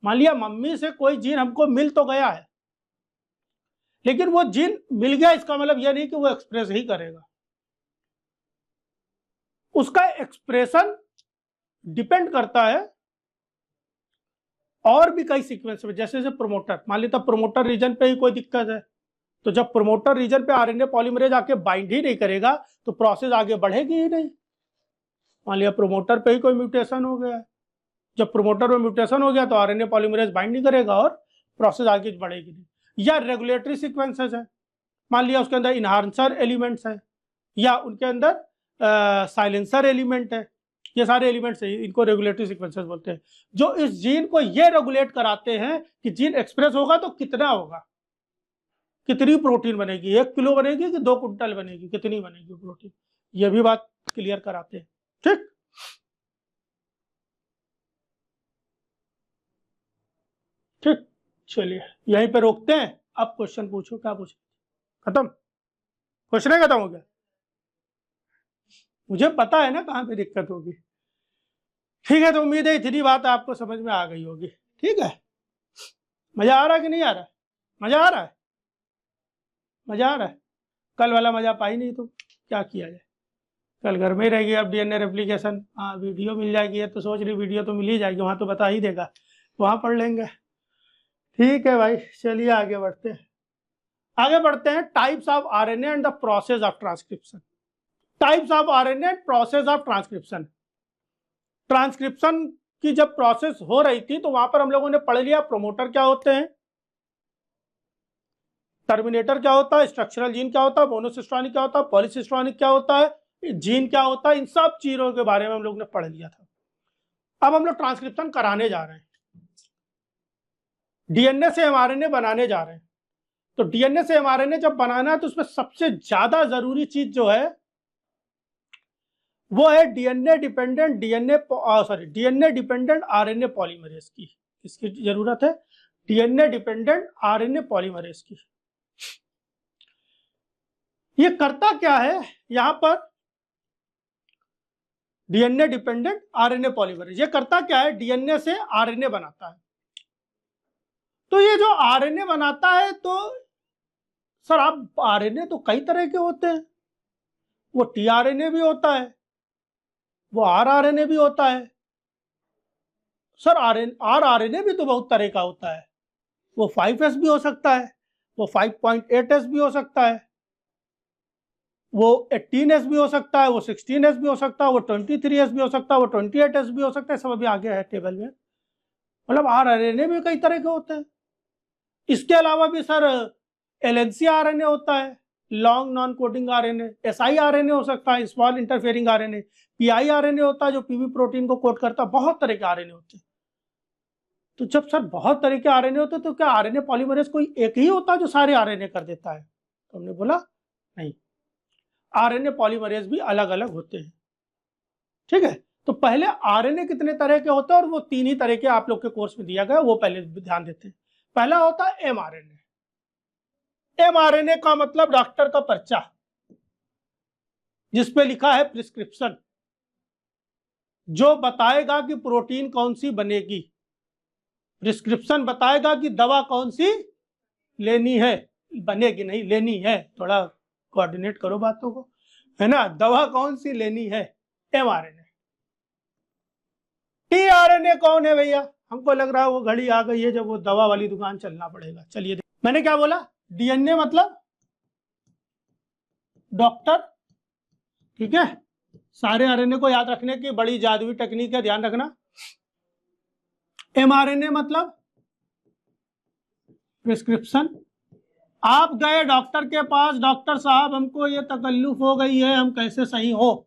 मान लिया मम्मी से कोई जीन हमको मिल तो गया है, लेकिन वो जीन मिल गया इसका मतलब यह नहीं कि वो एक्सप्रेस ही करेगा। उसका एक्सप्रेशन डिपेंड करता है और भी कई सीक्वेंस में, जैसे जैसे प्रोमोटर, मान लिया प्रोमोटर रीजन पे ही कोई दिक्कत है, तो जब प्रोमोटर रीजन पे आरएनए पॉलीमरेज आके बाइंड ही नहीं करेगा तो प्रोसेस आगे बढ़ेगी ही नहीं। मान लिया प्रोमोटर पे ही कोई म्यूटेशन हो गया है, जब प्रोमोटर में म्यूटेशन हो गया तो आरएनए पॉलीमरेज बाइंड नहीं करेगा और प्रोसेस आगे बढ़ेगी नहीं। या रेगुलेटरी सीक्वेंसेस है, मान लिया उसके अंदर इनहांसर एलिमेंट्स है या उनके अंदर साइलेंसर एलिमेंट है, ये सारे एलिमेंट्स है, इनको रेगुलेटरी सीक्वेंसेस बोलते हैं, जो इस जीन को ये रेगुलेट कराते हैं कि जीन एक्सप्रेस होगा तो कितना होगा, कितनी प्रोटीन बनेगी, 1 किलो बनेगी कि 2 क्विंटल बनेगी, कितनी बनेगी प्रोटीन, ये भी बात क्लियर कराते हैं। ठीक, ठीक, चलिए यहीं पे रोकते हैं। अब क्वेश्चन पूछो, क्या पूछो? खत्म? क्वेश्चन खत्म हो गया? मुझे पता है ना कहाँ पे दिक्कत होगी। ठीक है, तो उम्मीद है इतनी बात आपको समझ में आ गई होगी। ठीक है, मजा आ रहा है कि नहीं आ रहा है? मजा आ रहा है? मजा आ रहा है? कल वाला मजा पाई नहीं तो क्या किया जाए, कल घर में ही रहेगी। अब डीएनए रेप्लिकेशन, हाँ वीडियो मिल जाएगी, तो सोच रही वीडियो तो मिल ही जाएगी, वहाँ तो बता ही देगा, वहाँ पढ़ लेंगे। ठीक है भाई, चलिए आगे बढ़ते हैं। Types of RNA and the process of transcription. Types of RNA, process of transcription. Transcription की जब प्रोसेस हो रही थी तो वहां पर हम लोगों ने पढ़ लिया प्रोमोटर क्या होते हैं, टर्मिनेटर क्या होता है, स्ट्रक्चरल जीन क्या होता है, मोनोसिस्टोनिक क्या होता है, पॉलीसिस्टोनिक क्या होता है, जीन क्या होता है, इन सब चीजों के बारे में हम लोग ने पढ़ लिया था। अब हम लोग ट्रांसक्रिप्शन कराने जा रहे हैं, डीएनए से एमआरएनए बनाने जा रहे हैं। तो डीएनए से एमआरएनए जब बनाना है तो उसमें सबसे ज्यादा जरूरी चीज जो है वो है डीएनए डिपेंडेंट आरएनए पॉलीमरेज की। इसकी जरूरत है डीएनए डिपेंडेंट आरएनए पॉलीमरेज की। ये करता क्या है, यहां पर डीएनए डिपेंडेंट आरएनए पॉलीमरेज ये करता क्या है, डीएनए से आरएनए बनाता है। तो ये जो आरएनए बनाता है, तो सर आप आरएनए तो कई तरह के होते हैं, वो टीआरएनए भी होता है, वो आरआरएनए भी होता है। सर आरआरएनए भी तो बहुत तरह का होता है, वो 5S भी हो सकता है, वो 5.8S भी हो सकता है, वो 18S भी हो सकता है, वो 16S भी हो सकता है, वो 23S भी हो सकता है, वो 28S भी हो सकता है। सब अभी आगे है टेबल में। मतलब आरआरएनए भी कई तरह के होते हैं। इसके अलावा भी सर LNC आरएनए होता है, long non coding RNA, SI RNA हो सकता है, small interfering RNA, PI RNA होता है जो पीवी प्रोटीन को कोड करता है। बहुत तरह के आरएनए होते हैं। तो जब सर बहुत तरह के आरएनए होते हैं तो क्या आरएनए पॉलीमरेज कोई एक ही होता है जो सारे आरएनए कर देता है? तो हमने बोला नहीं, आरएनए पॉलीमरेज भी अलग अलग होते हैं। ठीक है, तो पहले आरएनए कितने तरह के होते हैं, और वो 3 ही तरह के आप लोग के कोर्स में दिया गया, वो पहले ध्यान देते हैं। पहला होता है एमआरएनए। एमआरएनए का मतलब डॉक्टर का पर्चा, जिसपे लिखा है प्रिस्क्रिप्शन, जो बताएगा कि प्रोटीन कौन सी बनेगी। प्रिस्क्रिप्शन बताएगा कि दवा कौन सी लेनी है, बनेगी नहीं, लेनी है। थोड़ा कोऑर्डिनेट करो बातों को, है ना। दवा कौन सी लेनी है, एमआरएनए। टीआरएनए कौन है भैया? हमको लग रहा है वो घड़ी आ गई है जब वो दवा वाली दुकान चलना पड़ेगा। चलिए, मैंने क्या बोला, डीएनए मतलब डॉक्टर। ठीक है, सारे आरएनए को याद रखने की बड़ी जादुई टेक्निक है, ध्यान रखना। एमआरएनए मतलब प्रिस्क्रिप्शन। आप गए डॉक्टर के पास, डॉक्टर साहब हमको ये तकल्लुफ हो गई है, हम कैसे सही हो।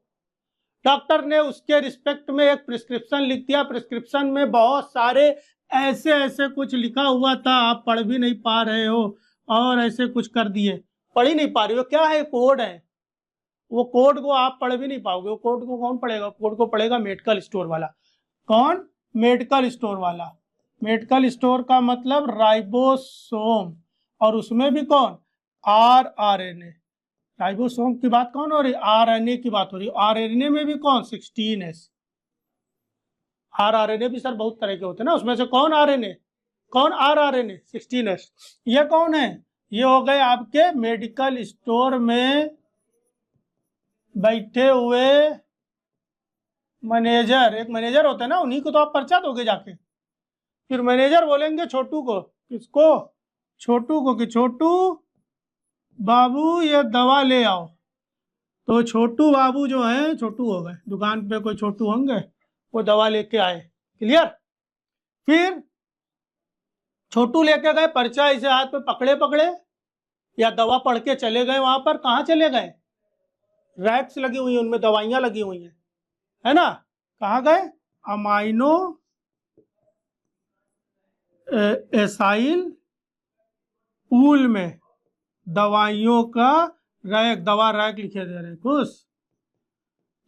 डॉक्टर ने उसके रिस्पेक्ट में एक प्रिस्क्रिप्शन लिख दिया। प्रिस्क्रिप्शन में बहुत सारे ऐसे ऐसे कुछ लिखा हुआ था, आप पढ़ भी नहीं पा रहे हो, और ऐसे कुछ कर दिए, पढ़ ही नहीं पा रहे हो। क्या है, कोड है। वो कोड को आप पढ़ भी नहीं पाओगे। वो कोड को कौन पढ़ेगा? कोड को पढ़ेगा मेडिकल स्टोर वाला। कौन? मेडिकल स्टोर वाला। मेडिकल स्टोर का मतलब राइबोसोम, और उसमें भी कौन? आरआरएनए। राइबोसोम की बात कौन हो रही? आरएनए की बात हो रही है। आरएनए में भी कौन? 16S। आरआरएनए भी सर बहुत तरह के होते हैं ना, उसमें से कौन आरएनए, कौन आरआरएनए? 16S। ये कौन है? ये हो गए आपके मेडिकल स्टोर में बैठे हुए मैनेजर। एक मैनेजर होता है ना, उन्हीं को तो आप पर्चा दोगे जाके। फिर मैनेजर बोलेंगे छोटू को, किसको? छोटू को, कि छोटू बाबू ये दवा ले आओ। तो छोटू बाबू जो है, छोटू हो गए, दुकान पे कोई छोटू होंगे, वो दवा लेके आए। क्लियर? फिर छोटू लेके गए, पर्चा इसे हाथ में पकड़े पकड़े, या दवा पढ़ के चले गए। वहां पर कहाँ चले गए? रैक्स लगी हुई है, उनमें दवाइयां लगी हुई हैं, है ना। कहाँ गए? अमाइनो एसाइल पूल में दवाइयों का रैक, दवा रैक लिखे दे रहे कुछ,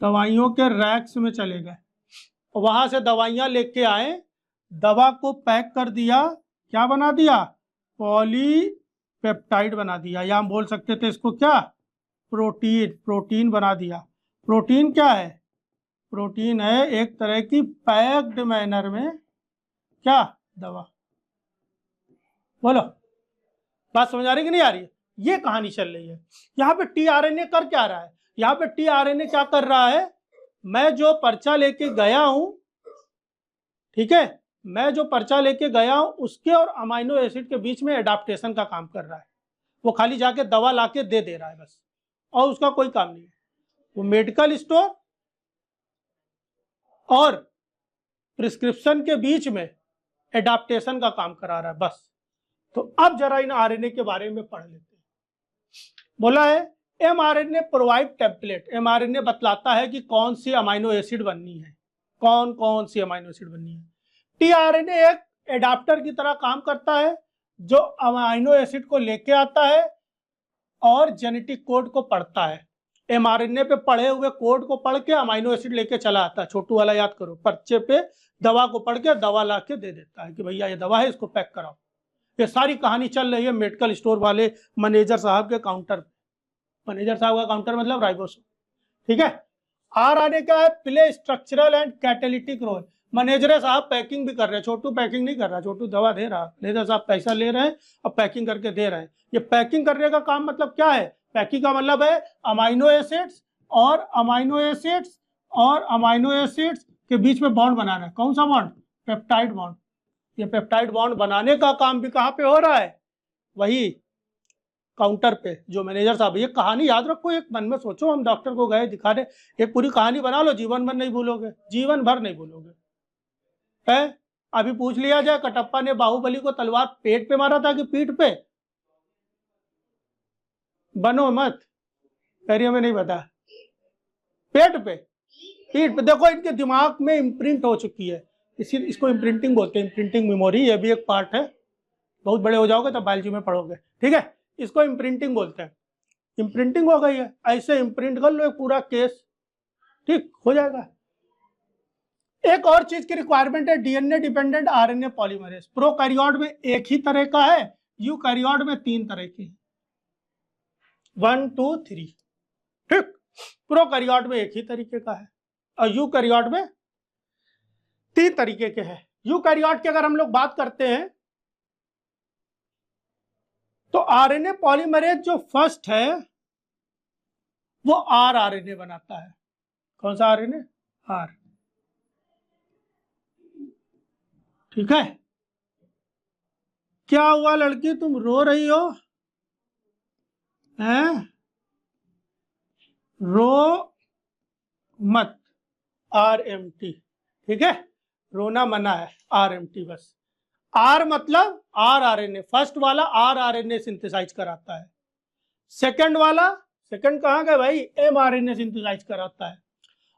दवाइयों के रैक्स में चले गए, वहां से दवाइयां लेके आए, दवा को पैक कर दिया, क्या बना दिया? पॉलीपेप्टाइड बना दिया, या हम बोल सकते थे इसको क्या? प्रोटीन बना दिया। प्रोटीन क्या है? प्रोटीन है एक तरह की पैक्ड मैनर में क्या? दवा। बोलो, बात समझ आ रही कि नहीं आ रही है? ये कहानी चल रही है। यहाँ पे टीआरएनए कर क्या रहा है? यहाँ पे टीआरएनए क्या कर रहा है? मैं जो पर्चा लेके गया हूं, ठीक है, मैं जो पर्चा लेके गया हूं उसके और अमाइनो एसिड के बीच में एडाप्टेशन का काम कर रहा है। वो खाली जाके दवा लाके दे दे रहा है बस, और उसका कोई काम नहीं है। वो मेडिकल स्टोर और प्रिस्क्रिप्शन के बीच में एडाप्टेशन का काम करा रहा है बस। तो अब जरा इन आरएनए के बारे में पढ़ लेते हैं। बोला है एमआरएनए प्रोवाइड टेम्पलेट, एमआरएनए बतलाता है कि कौन सी अमाइनो एसिड बननी है, कौन कौन सी अमाइनो एसिड बननी है। टीआरएनए एक एडाप्टर की तरह काम करता है जो अमाइनो एसिड को लेके आता है और जेनेटिक कोड को पढ़ता है। एमआरएनए पे पढ़े हुए कोड को पढ़ के अमाइनो एसिड लेके चला आता है। छोटू वाला याद करो, पर्चे पे दवा को पढ़ के दवा ला के दे देता है कि भैया ये दवा है, इसको पैक कराओ। ये सारी कहानी चल रही है मेडिकल स्टोर वाले मैनेजर साहब के काउंटर पे। मैनेजर साहब का काउंटर मतलब राइबोसोम, ठीक है। आरएनए क्या है, play structural and catalytic role. Manager साहब पैकिंग भी कर रहे हैं, छोटू पैकिंग नहीं कर रहा, छोटू दवा दे रहा, मैनेजर साहब पैसा ले रहे हैं और पैकिंग करके दे रहे हैं। ये पैकिंग करने का काम मतलब क्या है, पैकिंग का मतलब है अमाइनो एसिड्स और अमाइनो एसिड्स और अमाइनो एसिड्स के बीच में बॉन्ड बनाना है। कौन सा बॉन्ड, पेप्टाइड बॉन्ड। ये पेप्टाइड बॉन्ड बनाने का काम भी कहाँ पे हो रहा है, वही काउंटर पे जो मैनेजर साहब। ये कहानी याद रखो, एक मन में सोचो, हम डॉक्टर को गए दिखाने, एक पूरी कहानी बना लो, जीवन भर नहीं भूलोगे, जीवन भर नहीं भूलोगे। है अभी पूछ लिया जाए, कटप्पा ने बाहुबली को तलवार पेट पे मारा था कि पीठ पे? बनो मत, करिए में नहीं बता, पेट पे, पीठ पे। देखो इनके दिमाग में इम्प्रिंट हो चुकी है, इसको इम्प्रिंटिंग बोलते हैं, इम्प्रिंटिंग मेमोरी। ये भी एक पार्ट है, बहुत बड़े हो जाओगे तब बायोलॉजी में पढ़ोगे, ठीक है। इसको इम्प्रिंटिंग बोलते हैं। इम्प्रिंटिंग हो गई है, ऐसे इम्प्रिंट कर लो एक पूरा केस, ठीक हो जाएगा। एक और चीज की रिक्वायरमेंट है, DNA dependent RNA polymerase. Prokaryote में एक ही तरह का है, यूकैरियोट में 3 तरह के, 1 2 3, ठीक। प्रोकैरियोट में एक ही तरीके का है और यूकैरियोट में 3 तरीके के हैं। यूकैरियोट की अगर हम लोग बात करते हैं तो आरएनए पॉलीमरेज जो फर्स्ट है वो आरएनए बनाता है। कौन सा आरएनए, आर, ठीक है। क्या हुआ लड़की, तुम रो रही हो, हैं? रो मत, आरएमटी, ठीक है, रोना मना है, आरएमटी बस। आर मतलब आरएनए, फर्स्ट वाला आरएनए सिंथेसाइज कराता है। सेकंड वाला, सेकंड कहाँ गए भाई, एमआरएनए सिंथेसाइज कराता है।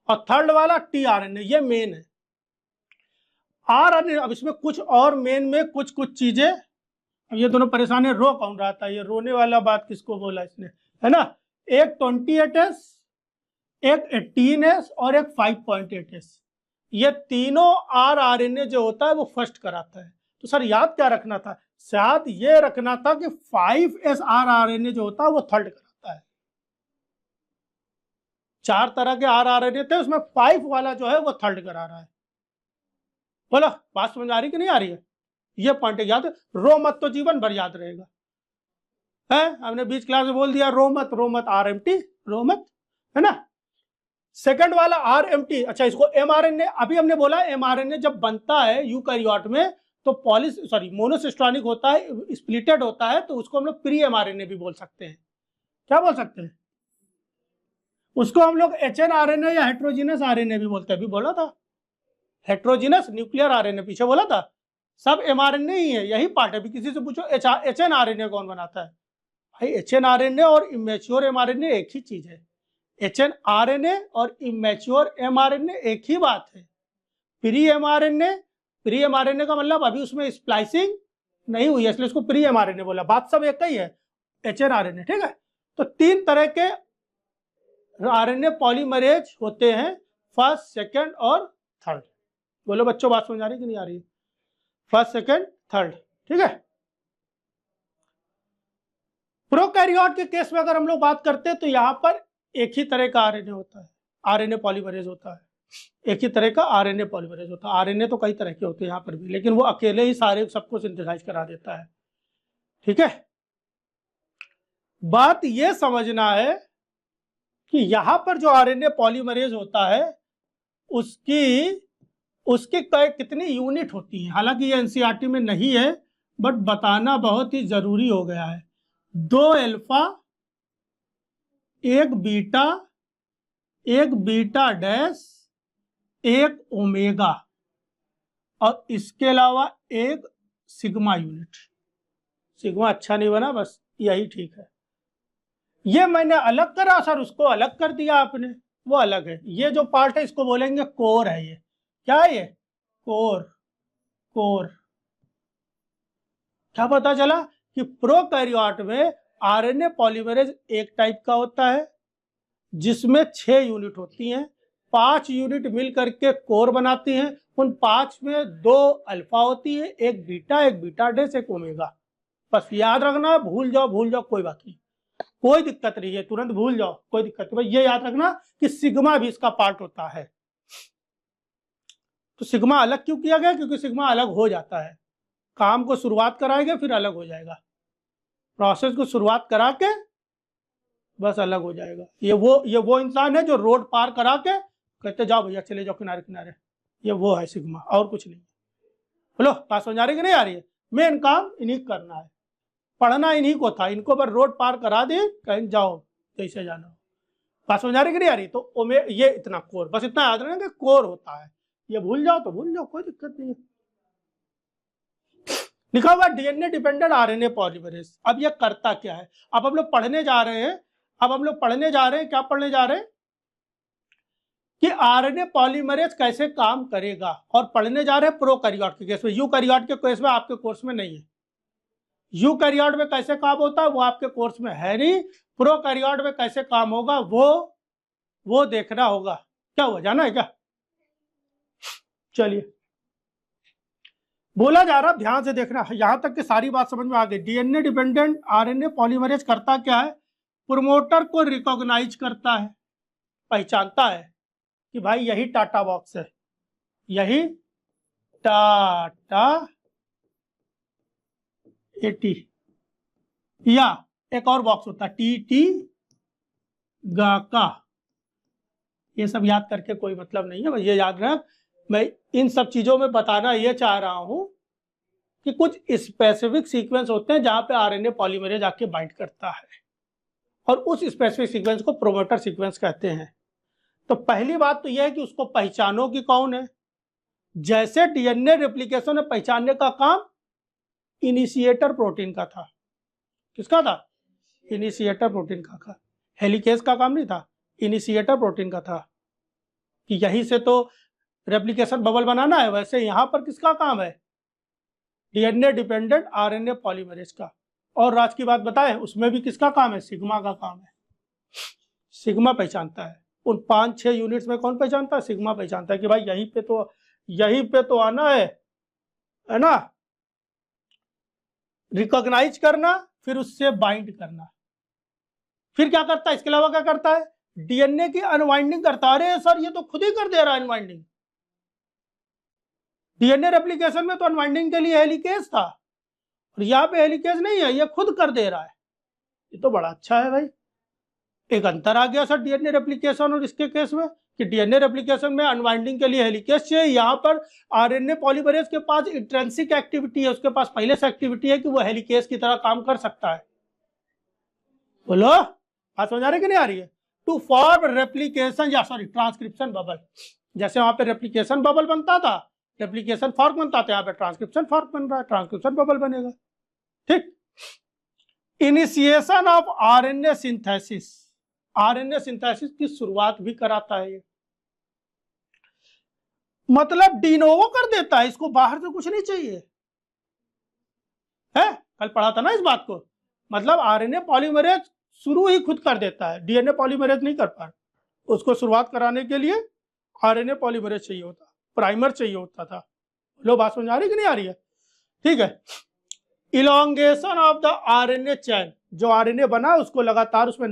और थर्ड वाला टीआरएनए, ये मेन है। आरएनए, अब इसमें कुछ और मेन में कुछ कुछ चीजें, अब ये दोनों परेशान है, रो कौन रहा था, ये रोने वाला बात किसको बोला इसने, है ना। एक 28S, एक 18S और एक 5.8S, ये तीनों आरएनए जो होता है वो फर्स्ट कराता है। तो सर याद क्या रखना था, शायद ये रखना था कि 5S आरएनए जो होता है वो थर्ड कराता है। 4 तरह के आरएनए थे, उसमें 5 वाला जो है वो थर्ड करा रहा है। बोला बात समझ आ रही कि नहीं आ रही है, ये पॉइंट याद, रो मत तो जीवन भर याद रहेगा। है हमने बीच क्लास में बोल दिया, रो मत, रो मत, आरएमटी, रो मत, है ना। सेकंड वाला आरएमटी, अच्छा इसको एमआरएनए, अभी हमने बोला एमआरएनए जब बनता है यूकैरियोट में तो मोनोसिस्टोनिक होता है, स्प्लिटेड होता है, तो उसको हम लोग प्री एमआरएनए भी बोल सकते हैं। क्या बोल सकते हैं उसको, हम लोग एचएनआरएनए या हेट्रोजीनस आरएनए भी बोलते हैं। अभी बोला था हेट्रोजीनस न्यूक्लियर आरएनए, पीछे बोला था, सब एमआरएनए ही है, यही पार्ट है। अभी किसी से पूछो एचएनआरएनए कौन बनाता है, भाई एचएनआरएनए और इमेच्योर एमआरएनए एक ही चीज है। एचएनआरएनए और इमेच्योर एमआरएनए एक ही बात है। प्री एमआरएनए का मतलब अभी उसमें स्प्लाइसिंग नहीं हुई है, इसलिए उसको प्री एमआरएनए बोला, बात सब एक ही है, एचएनआरएनए, ठीक है। तो 3 तरह के आरएनए पॉलीमरेज होते हैं, फर्स्ट, सेकंड और थर्ड। बोलो बच्चों बात समझ आ रही कि नहीं आ रही, फर्स्ट, सेकंड, थर्ड, ठीक है। प्रोकैरियोट के केस में अगर हम लोग बात करते हैं तो यहाँ पर एक ही तरह का आरएनए होता है, आरएनए पॉलीमरेज होता है, एक ही तरह का आरएनए पॉलीमरेज होता है। आरएनए तो कई तरह के होते हैं यहाँ पर भी, लेकिन वो अकेले ही सारे सबको सिंथेसाइज करा देता है, ठीक है। बात ये समझना है कि यहाँ पर जो आरएनए पॉलीमरेज होता है उसकी कितनी यूनिट होती है, हालांकि ये एनसीईआरटी में नहीं है बट बताना बहुत ही जरूरी हो गया है। 2 अल्फा, 1 बीटा एक बीटा डैश, एक ओमेगा, और इसके अलावा एक सिग्मा यूनिट। सिग्मा अच्छा नहीं बना, बस यही ठीक है। ये मैंने अलग करा सर, उसको अलग कर दिया आपने, वो अलग है। ये जो पार्ट है इसको बोलेंगे कोर है। ये क्या है? ये कोर। कोर क्या पता चला कि प्रोकैरियोट में आरएनए पॉलीमरेज एक टाइप का होता है जिसमें 6 यूनिट होती हैं, 5 यूनिट मिल करके कोर बनाती हैं। उन 5 में 2 अल्फा होती है, एक बीटा डैश, एक ओमेगा। बस याद रखना, भूल जाओ कोई बात नहीं, कोई दिक्कत नहीं है, तुरंत भूल जाओ कोई दिक्कत नहीं। ये याद रखना कि सिग्मा भी इसका पार्ट होता है। तो सिग्मा अलग क्यों किया गया? क्योंकि सिग्मा अलग हो जाता है, काम को शुरुआत कराएगा फिर अलग हो जाएगा, प्रोसेस को शुरुआत करा के बस अलग हो जाएगा। ये वो इंसान है जो रोड पार करा के कहते जाओ भैया चले जाओ किनारे किनारे, ये वो है सिग्मा, और कुछ नहीं। बोलो बात समझ आ रही कि नहीं आ रही है? मेन काम इन्हीं करना है, पढ़ना इन्हीं को था, इनको बस रोड पार करा दे, कहीं जाओ कैसे जाना हो। बात समझ आ रही कि नहीं आ रही? तो ये इतना कोर, बस इतना याद रखना कि कोर होता है। ये भूल जाओ तो भूल जाओ, कोई दिक्कत नहीं है। लिखा हुआ डीएनए डिपेंडेंट आरएनए पॉलीमरेज। अब ये करता क्या है? अब हम लोग पढ़ने जा रहे हैं, क्या पढ़ने जा रहे हैं कि आरएनए पॉलीमरेज कैसे काम करेगा, और पढ़ने जा रहे हैं प्रोकैरियोट के केस में। यूकैरियोट के केस में आपके कोर्स में नहीं है। यूकैरियोट में कैसे काम होता है वो आपके कोर्स में है नहीं, प्रोकैरियोट में कैसे काम होगा वो देखना होगा। क्या हुआ, जाना है क्या? चलिए बोला जा रहा, ध्यान से देखना, यहां तक कि सारी बात समझ में आ गई। डीएनए डिपेंडेंट आरएनए पॉलीमरेज करता क्या है? प्रोमोटर को रिकॉग्नाइज करता है, पहचानता है कि भाई यही टाटा बॉक्स है, यही टाटा 80, या एक और बॉक्स होता है टीटी गाका। ये सब याद करके कोई मतलब नहीं है, बस ये याद रख। मैं इन सब चीजों में बताना ये चाह रहा हूं कि कुछ स्पेसिफिक सीक्वेंस होते हैं जहां पे आरएनए पॉलीमरेज आके बाइंड करता है, और उस स्पेसिफिक सीक्वेंस को प्रोमोटर सीक्वेंस कहते हैं। तो पहली बात तो यह है कि उसको पहचानो कि कौन है। जैसे डीएनए रेप्लिकेशन में पहचानने का काम इनिशिएटर प्रोटीन का था। किसका था? इनिशिएटर प्रोटीन का था। हेलिकेज का काम नहीं था, इनिशिएटर प्रोटीन का था कि यहीं से तो रेप्लिकेशन बबल बनाना है। वैसे यहां पर किसका काम है? डीएनए डिपेंडेंट आरएनए पॉलीमरेज का। और राज की बात बताएं, उसमें भी किसका काम है? सिग्मा का काम है। सिग्मा पहचानता है। उन 5-6 यूनिट्स में कौन पहचानता है? सिग्मा पहचानता है कि भाई यहीं पे तो आना है ना, रिकॉग्नाइज करना, फिर उससे बाइंड करना। फिर क्या करता है? इसके अलावा क्या करता है? डीएनए की अनवाइंडिंग करता है। अरे सर ये तो खुद ही कर दे रहा है अनवाइंडिंग। डीएनए रेप्लिकेशन में तो अनवाइंडिंग के लिए हेलिकेज था, और यहाँ पे हेलिकेज नहीं है, ये खुद कर दे रहा है। ये तो बड़ा अच्छा है भाई। एक अंतर आ गया सर डीएनए रेप्लिकेशन और इसके केस में, कि डीएनए रेप्लिकेशन में अनवाइंडिंग के लिए हेलिकेज चाहिए, यहाँ पर आरएनए पॉलीमरेज के पास इंट्रिंसिक एक्टिविटी है, उसके पास पहले से एक्टिविटी है कि वो हेलिकेज की तरह काम कर सकता है। बोलो बात समझ आ रही कि नहीं आ रही है? टू फॉर्म रेप्लिकेशन या सॉरी ट्रांसक्रिप्शन बबल। जैसे वहां पे रेप्लिकेशन बबल बनता था, रेप्लिकेशन फॉर्क बनता था, यहाँ पे ट्रांसक्रिप्शन फॉर्क बन रहा है, ट्रांसक्रिप्शन बबल बनेगा। ठीक। Initiation of RNA synthesis. RNA synthesis की शुरुआत भी कराता है ये, मतलब डिनोवो कर देता है इसको, बाहर से कुछ नहीं चाहिए है। कल पढ़ा था ना इस बात को। मतलब आरएनए पॉलीमरेज शुरू ही खुद कर देता है, डीएनए पॉलीमरेज नहीं कर पा, उसको शुरुआत कराने के लिए आरएनए पॉलीमरेज चाहिए होता, प्राइमर चाहिए होता था। लो बात समझ आ रही कि नहीं आ रही है? ठीक है। Elongation of the RNA chain, जो आरएनए बना उसको लगातार उसमें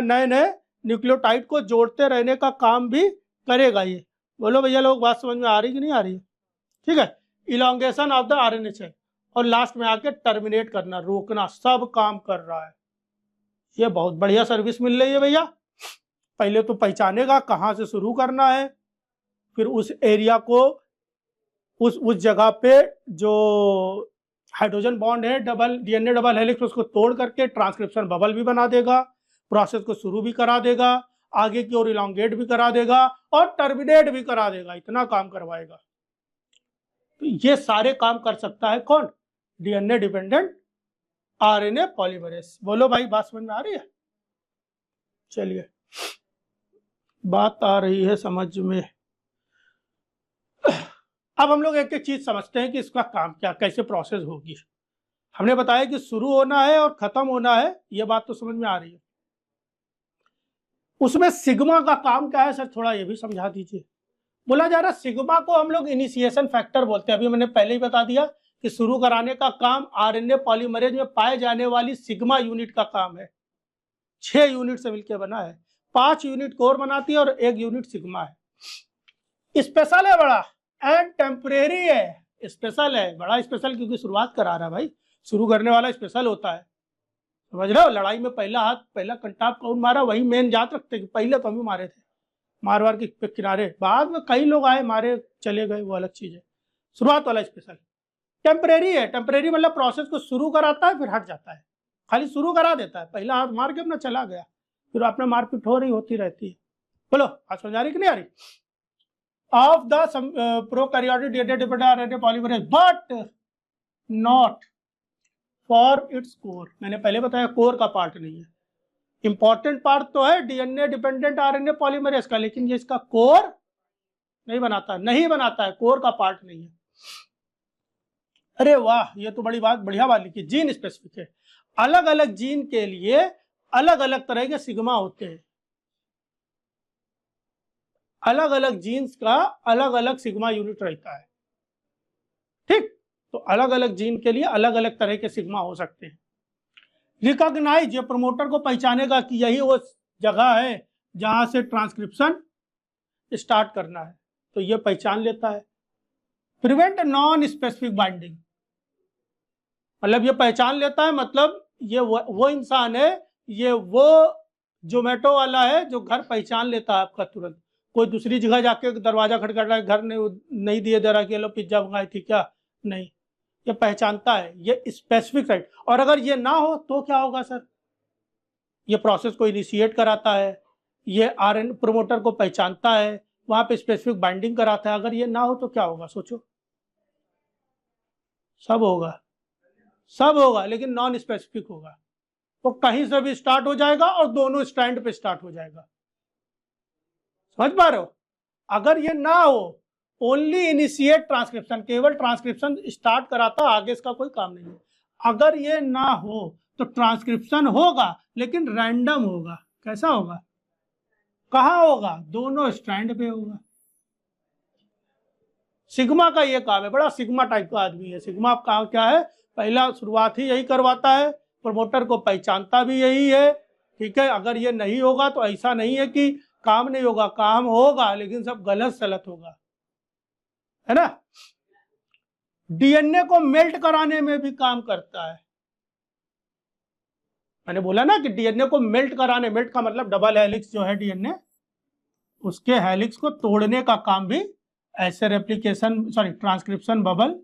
नए नए न्यूक्लियोटाइड को जोड़ते रहने का काम भी करेगा ये। बोलो भैया लोग बात समझ में आ रही कि नहीं आ रही है? ठीक है। Elongation of the RNA chain, और लास्ट में आके टर्मिनेट करना, रोकना, सब काम कर रहा है। ये बहुत बढ़िया सर्विस मिल रही है भैया। पहले तो पहचानेगा कहाँ से शुरू करना है, फिर उस एरिया को उस जगह पे जो हाइड्रोजन बॉन्ड है डीएनए डबल हेलिक्स, उसको तोड़ करके ट्रांसक्रिप्शन बबल भी बना देगा, प्रोसेस को शुरू भी करा देगा, आगे की ओर इलांगेट भी करा देगा और टर्मिनेट भी करा देगा, इतना काम करवाएगा। तो ये सारे काम कर सकता है कौन? DNA dependent RNA polymerase. बोलो भाई, बात समझ में आ रही है? चलिए, बात आ रही है समझ में। अब हम लोग एक एक चीज समझते हैं कि इसका काम क्या, कैसे प्रोसेस होगी। हमने बताया कि शुरू होना है और खत्म होना है, ये बात तो समझ में आ रही है। उसमें सिग्मा का काम क्या है सर, थोड़ा ये भी समझा दीजिए। बोला जा रहा सिग्मा को हम लोग इनिशिएशन फैक्टर बोलते हैं। अभी मैंने पहले ही बता दिया कि शुरू कराने का काम आरएनए पॉलीमरेज में पाए जाने वाली सिग्मा यूनिट का काम है। 6 यूनिट से मिलकर बना है, 5 यूनिट कोर बनाती है और 1 यूनिट सिग्मा है। स्पेशल है बड़ा एंड टेम्परेरी है। स्पेशल है, बड़ा स्पेशल, क्योंकि शुरुआत करा रहा है भाई, शुरू करने वाला स्पेशल होता है। समझ रहे हो? लड़ाई में पहला हाथ, पहला कंटाप कौन मारा, वही मेन याद रखते कि पहले तो हम ही मारे थे, मारवार के किनारे। बाद में कई लोग आए, मारे, चले गए, वो अलग चीज है। शुरुआत वाला स्पेशल टेम्परेरी है। टेम्परेरी मतलब प्रोसेस को शुरू कराता है फिर हट जाता है, खाली शुरू करा देता है, पहला हाथ मार के अपना चला गया, फिर अपना मारपीट हो रही होती रहती है। बोलो, आज समझ आ रही कि नहीं आ रही? Of the prokaryotic DNA dependent RNA polymerase but not for its core. मैंने पहले बताया कोर का पार्ट नहीं है। इंपॉर्टेंट पार्ट तो है डीएनए डिपेंडेंट आरएनए पॉलीमरेज का, लेकिन ये इसका कोर नहीं बनाता, नहीं बनाता है, कोर का पार्ट नहीं है। अरे वाह, ये तो बड़ी बात, बढ़िया बात लिखी। जीन स्पेसिफिक है, अलग अलग जीन के लिए अलग अलग तरह के सिग्मा होते हैं। अलग अलग जीन्स का अलग अलग सिग्मा यूनिट रहता है, ठीक? तो अलग अलग जीन के लिए अलग अलग तरह के सिग्मा हो सकते हैं। रिकॉग्नाइज, ये प्रमोटर को पहचानेगा कि यही वो जगह है जहां से ट्रांसक्रिप्शन स्टार्ट करना है, तो ये पहचान लेता है। प्रिवेंट नॉन स्पेसिफिक बाइंडिंग, मतलब ये पहचान लेता है, मतलब ये वो इंसान है, ये वो जोमेटो वाला है जो घर पहचान लेता है आपका तुरंत। कोई दूसरी जगह जाके दरवाजा खटखट रहा है, घर नहीं दिए दे रहा कि लो पिज्जा मंगाई थी क्या, नहीं, ये पहचानता है, ये स्पेसिफिक साइट। और अगर ये ना हो तो क्या होगा सर? ये प्रोसेस को इनिशिएट कराता है, ये आरएन प्रोमोटर को पहचानता है, वहां पे स्पेसिफिक बाइंडिंग कराता है। अगर ये ना हो तो क्या होगा सोचो? सब होगा, सब होगा, लेकिन नॉन स्पेसिफिक होगा। वो कहीं से भी स्टार्ट हो जाएगा और दोनों स्टैंड पे स्टार्ट हो जाएगा। समझ पा रहे हो? अगर ये ना हो, ओनली इनिशिएट ट्रांसक्रिप्शन, केवल ट्रांसक्रिप्शन स्टार्ट कराता, आगे इसका कोई काम नहीं है। अगर ये ना हो तो ट्रांसक्रिप्शन होगा लेकिन रैंडम होगा। कैसा होगा? कहाँ होगा? दोनों स्टैंड पे होगा। सिग्मा का ये काम है, बड़ा सिग्मा टाइप का आदमी है। सिग्मा का क्या है? पहला शुरुआत ही यही करवाता है, प्रमोटर को पहचानता भी यही है, ठीक है? अगर ये नहीं होगा तो ऐसा नहीं है कि काम नहीं होगा, काम होगा, लेकिन सब गलत सलत होगा, है ना? डीएनए को मेल्ट कराने में भी काम करता है। मैंने बोला ना कि डीएनए को मेल्ट कराने, मेल्ट का मतलब डबल हेलिक्स जो है डीएनए, उसके हेलिक्स को तोड़ने का काम भी ऐसे रेप्लिकेशन, सॉरी ट्रांसक्रिप्शन बबल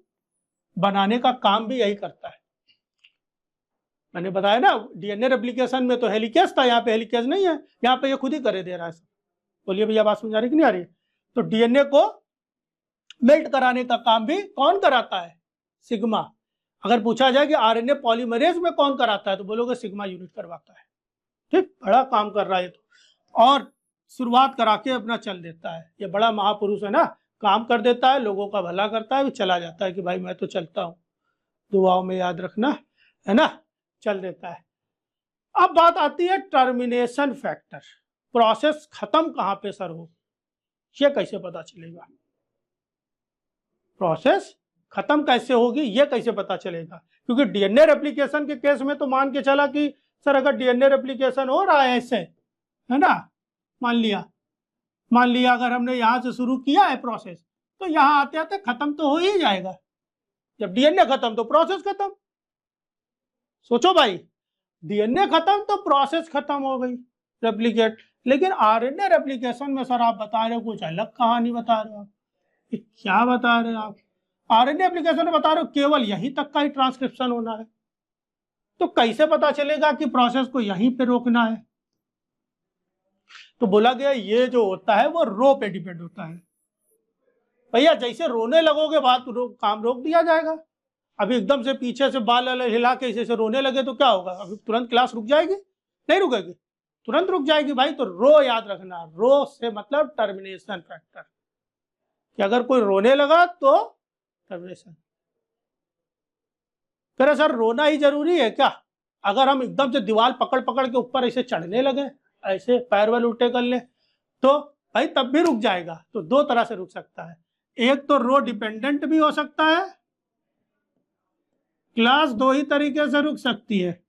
बनाने का काम भी यही करता है। मैंने बताया ना, डीएनए रेप्लिकेशन में तो हेलिकेज था, यहाँ पे हेलिकेज नहीं है, यहाँ पे ये खुद ही करे दे रहा है। बोलिए भैया, बात समझ आ रही कि नहीं आ रही? तो डीएनए को मेल्ट कराने का काम भी कौन कराता है? सिग्मा। अगर पूछा जाए कि आरएनए पॉलीमरेज में कौन कराता है, तो बोलोगे सिग्मा यूनिट करवाता है। ठीक, बड़ा काम कर रहा है तो, और शुरुआत करा के अपना चल देता है। ये बड़ा महापुरुष है ना, काम कर देता है, लोगों का भला करता है, चला जाता है कि भाई मैं तो चलता हूँ, दुआओं में याद रखना, है ना, चल देता है। अब बात आती है टर्मिनेशन फैक्टर। प्रोसेस खत्म कहाँ पे सर हो, ये कैसे पता चलेगा? प्रोसेस खत्म कैसे होगी, ये कैसे पता चलेगा? क्योंकि डीएनए रेप्लिकेशन के केस में तो मान के चला कि सर अगर डीएनए रेप्लिकेशन हो रहा है ऐसे, है ना, मान लिया अगर हमने यहाँ से शुरू किया है प्रोसेस, तो यहाँ आते आते खत्म तो हो ही जाएगा। जब डीएनए खत्म तो प्रोसेस खत्म। सोचो भाई, डीएनए खत्म तो प्रोसेस खत्म हो गई, रेप्लिकेट। लेकिन आरएनए रेप्लिकेशन में सर आप बता रहे हो कुछ अलग कहानी बता रहे हो आप। क्या बता रहे हो आप? आरएनए एप्लीकेशन में बता रहे हो केवल यहीं तक का ही ट्रांसक्रिप्शन होना है, तो कैसे पता चलेगा कि प्रोसेस को यहीं पे रोकना है? तो बोला गया ये जो होता है वो रो पे डिपेंड होता है। भैया जैसे रोने लगोगे बात काम रोक दिया जाएगा। अभी एकदम से पीछे से बाल हिला के ऐसे रोने लगे तो क्या होगा, अभी तुरंत क्लास रुक जाएगी? नहीं रुकेगी, तुरंत रुक जाएगी भाई। तो रो याद रखना, रो से मतलब टर्मिनेशन फैक्टर, कि अगर कोई रोने लगा तो टर्मिनेशन। फिर सर रोना ही जरूरी है क्या? अगर हम एकदम से दीवार पकड़ पकड़ के ऊपर ऐसे चढ़ने लगे, ऐसे पैर वाल उल्टे कर ले, तो भाई तब भी रुक जाएगा। तो दो तरह से रुक सकता है, एक तो रो डिपेंडेंट भी हो सकता है, क्लास दो ही तरीके से रुक सकती है,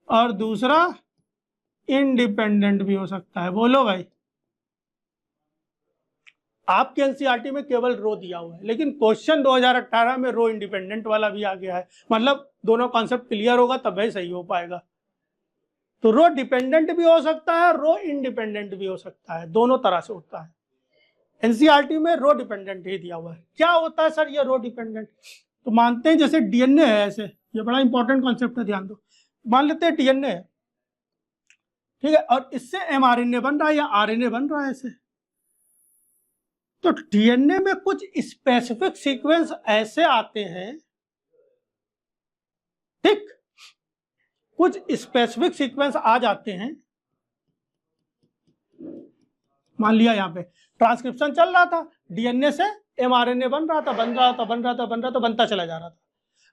और दूसरा इंडिपेंडेंट भी हो सकता है। बोलो भाई, आपके एनसीईआरटी में केवल रो दिया हुआ है, लेकिन क्वेश्चन 2018 में रो इंडिपेंडेंट वाला भी आ गया है। मतलब दोनों कॉन्सेप्ट क्लियर होगा तब ही सही हो पाएगा। तो रो डिपेंडेंट भी हो सकता है, रो इंडिपेंडेंट भी हो सकता है, दोनों तरह से होता है। एनसीईआरटी में रो डिपेंडेंट ही दिया हुआ है। क्या होता है सर ये रो डिपेंडेंट? तो मानते हैं जैसे डीएनए है, ऐसे ये बड़ा इंपॉर्टेंट कॉन्सेप्ट है, ध्यान दो। मान लेते हैं डीएनए है, ठीक है, और इससे एमआरएनए बन रहा है या आरएनए बन रहा है ऐसे। तो डीएनए में कुछ स्पेसिफिक सीक्वेंस ऐसे आते हैं, ठीक, कुछ स्पेसिफिक सीक्वेंस आ जाते हैं। मान लिया यहाँ पे ट्रांसक्रिप्शन चल रहा था, डीएनए से एमआरएनए बन रहा था, बनता चला जा रहा था।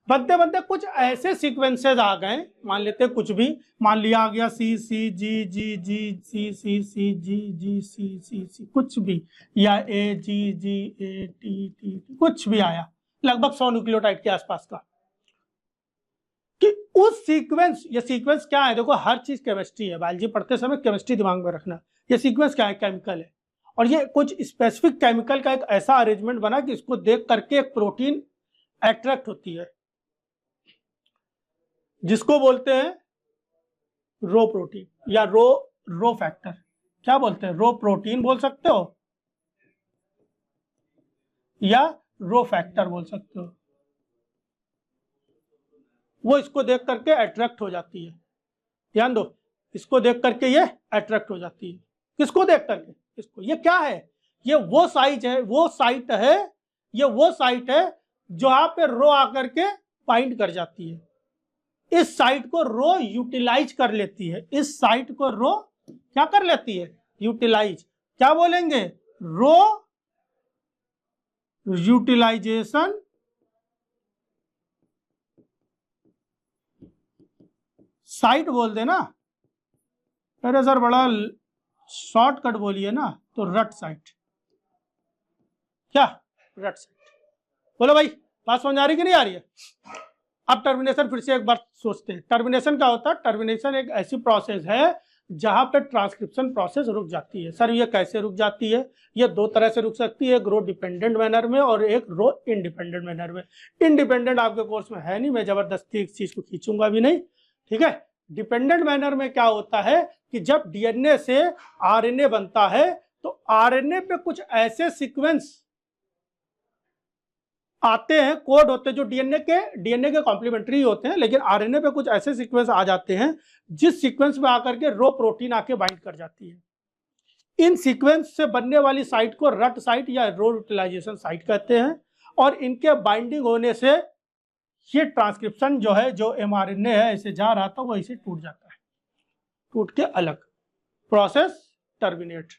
बनते बनते कुछ ऐसे सीक्वेंसेस आ गए, मान लेते कुछ भी, मान लिया आ गया सी सी जी जी जी सी सी सी जी जी सी सी सी कुछ भी, या ए जी जी ए टी टी कुछ भी आया, लगभग 100 न्यूक्लियोटाइड के आसपास का। कि उस सीक्वेंस, ये सीक्वेंस क्या है? देखो हर चीज केमिस्ट्री है, बायोलॉजी पढ़ते समय केमिस्ट्री दिमाग में रखना। ये सीक्वेंस क्या है? केमिकल है, और ये कुछ स्पेसिफिक केमिकल का एक ऐसा अरेंजमेंट बना कि इसको देख करके एक प्रोटीन अट्रैक्ट होती है, जिसको बोलते हैं रो प्रोटीन या रो फैक्टर। क्या बोलते हैं? रो प्रोटीन बोल सकते हो या रो फैक्टर बोल सकते हो। वो इसको देख करके अट्रैक्ट हो जाती है, ध्यान दो, इसको देख करके ये अट्रैक्ट हो जाती है। किसको देख करके? इसको। ये क्या है? ये वो साइट है, वो साइट है, ये वो साइट है जहां पे रो आकर के बाइंड कर जाती है। इस साइट को रो यूटिलाइज कर लेती है, इस साइट को रो क्या कर लेती है? यूटिलाइज। क्या बोलेंगे? रो यूटिलाइजेशन साइट बोल देना। अरे सर बड़ा शॉर्टकट बोलिए ना, तो रट साइट। क्या? रट साइट। बोलो भाई, बात समझ आ रही कि नहीं आ रही है? अब टर्मिनेशन फिर से एक बार सोचते हैं। टर्मिनेशन क्या होता है? टर्मिनेशन एक ऐसी प्रोसेस है जहां पे ट्रांसक्रिप्शन प्रोसेस रुक जाती है। सर ये कैसे रुक जाती है? ये दो तरह से रुक सकती है, एक रो डिपेंडेंट मैनर में और एक रो इंडिपेंडेंट मैनर में। इंडिपेंडेंट आपके कोर्स में है नहीं, मैं जबरदस्ती इस चीज को खींचूंगा भी नहीं, ठीक है। डिपेंडेंट मैनर में क्या होता है कि जब डीएनए से आरएनए बनता है तो आरएनए पे कुछ ऐसे सीक्वेंस आते हैं, कोड होते हैं जो डीएनए के कॉम्प्लीमेंट्री होते हैं, लेकिन आरएनए पे कुछ ऐसे सीक्वेंस आ जाते हैं जिस सीक्वेंस में आकर के रो प्रोटीन आके बाइंड कर जाती है। इन सीक्वेंस से बनने वाली साइट को रट साइट या रो यूटिलाइजेशन साइट कहते हैं, और इनके बाइंडिंग होने से ये ट्रांसक्रिप्शन जो है, जो एमआरएनए है ऐसे जा रहा था वो ऐसे टूट जाता है, टूट के अलग, प्रोसेस टर्मिनेट।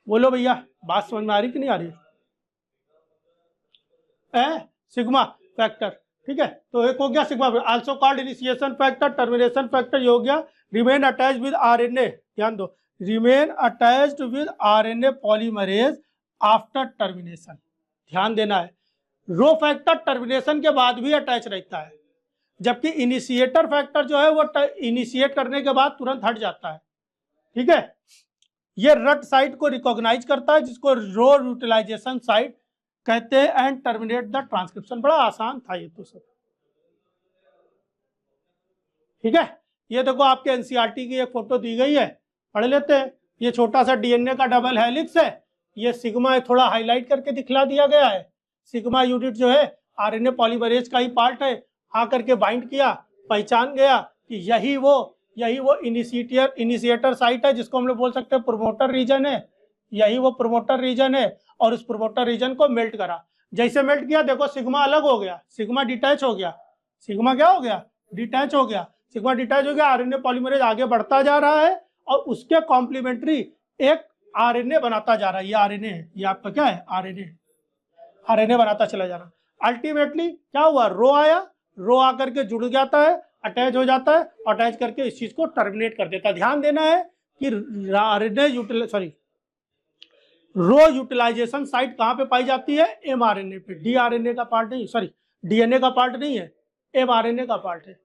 बोलो भैया, बात समझ में आ रही कि नहीं आ रही है? सिग्मा फैक्टर, ठीक है। तो एक हो गया sigma, also called initiation factor, termination factor, ये हो गया। रिमेन अटैच्ड विद आरएनए, ध्यान दो, remain attached with RNA polymerase after termination, ध्यान देना है। रो फैक्टर टर्मिनेशन के बाद भी अटैच रहता है, जबकि इनिशिएटर फैक्टर जो है वो इनिशिएट करने के बाद तुरंत हट जाता है, ठीक है। ये रट साइट को रिकॉग्नाइज करता है, जिसको रो यूटिलाइजेशन साइट कहते हैं, एंड टर्मिनेट द ट्रांसक्रिप्शन। बड़ा आसान था ये तो सब, ठीक है। ये देखो आपके एनसीईआरटी की एक फोटो दी गई है, पढ़ लेते हैं। ये छोटा सा डीएनए का डबल हेलिक्स है, ये सिग्मा थोड़ा हाईलाइट करके दिखला दिया गया है। सिग्मा यूनिट जो है आरएनए पॉलीमरेज का ही पार्ट है, आकर के बाइंड किया, पहचान गया कि यही वो इनिशिएटर साइट है जिसको हम लोग बोल सकते हैं प्रोमोटर रीजन है, यही वो प्रोमोटर रीजन है। और उस प्रोमोटर रीजन को मेल्ट करा, जैसे मेल्ट किया देखो सिग्मा अलग हो गया, सिग्मा डिटैच हो गया, सिग्मा क्या हो गया, डिटैच हो गया, सिग्मा डिटैच हो गया, आरएनए पॉलीमरेज आगे बढ़ता जा रहा है और उसके कॉम्प्लीमेंट्री एक आरएनए बनाता जा रहा है। ये आरएनए है, ये आपका क्या है, आरएनए, आरएनए बनाता चला जा रहा। अल्टीमेटली क्या हुआ, रो आया, रो आकर के जुड़ जाता है, अटैच हो जाता है, अटैच करके इस चीज को टर्मिनेट कर देता है। ध्यान देना है कि आरएनए रो यूटिलाइजेशन साइट कहां पे पाई जाती है, एमआरएनए पे, डीआरएनए का पार्ट नहीं, सॉरी डीएनए का पार्ट नहीं है, एमआरएनए का पार्ट है।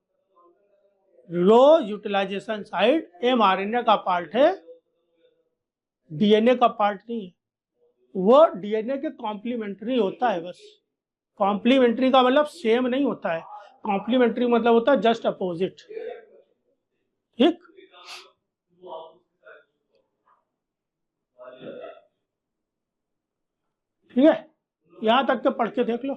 रो यूटिलाइजेशन साइट एमआरएनए का पार्ट है, डीएनए का पार्ट नहीं है। वो डीएनए के कॉम्प्लीमेंट्री होता है बस। कॉम्प्लीमेंट्री का मतलब सेम नहीं होता है, कॉम्प्लीमेंट्री मतलब होता है जस्ट अपोजिट। ठीक, ठीक है, यहां तक के पढ़ के देख लो।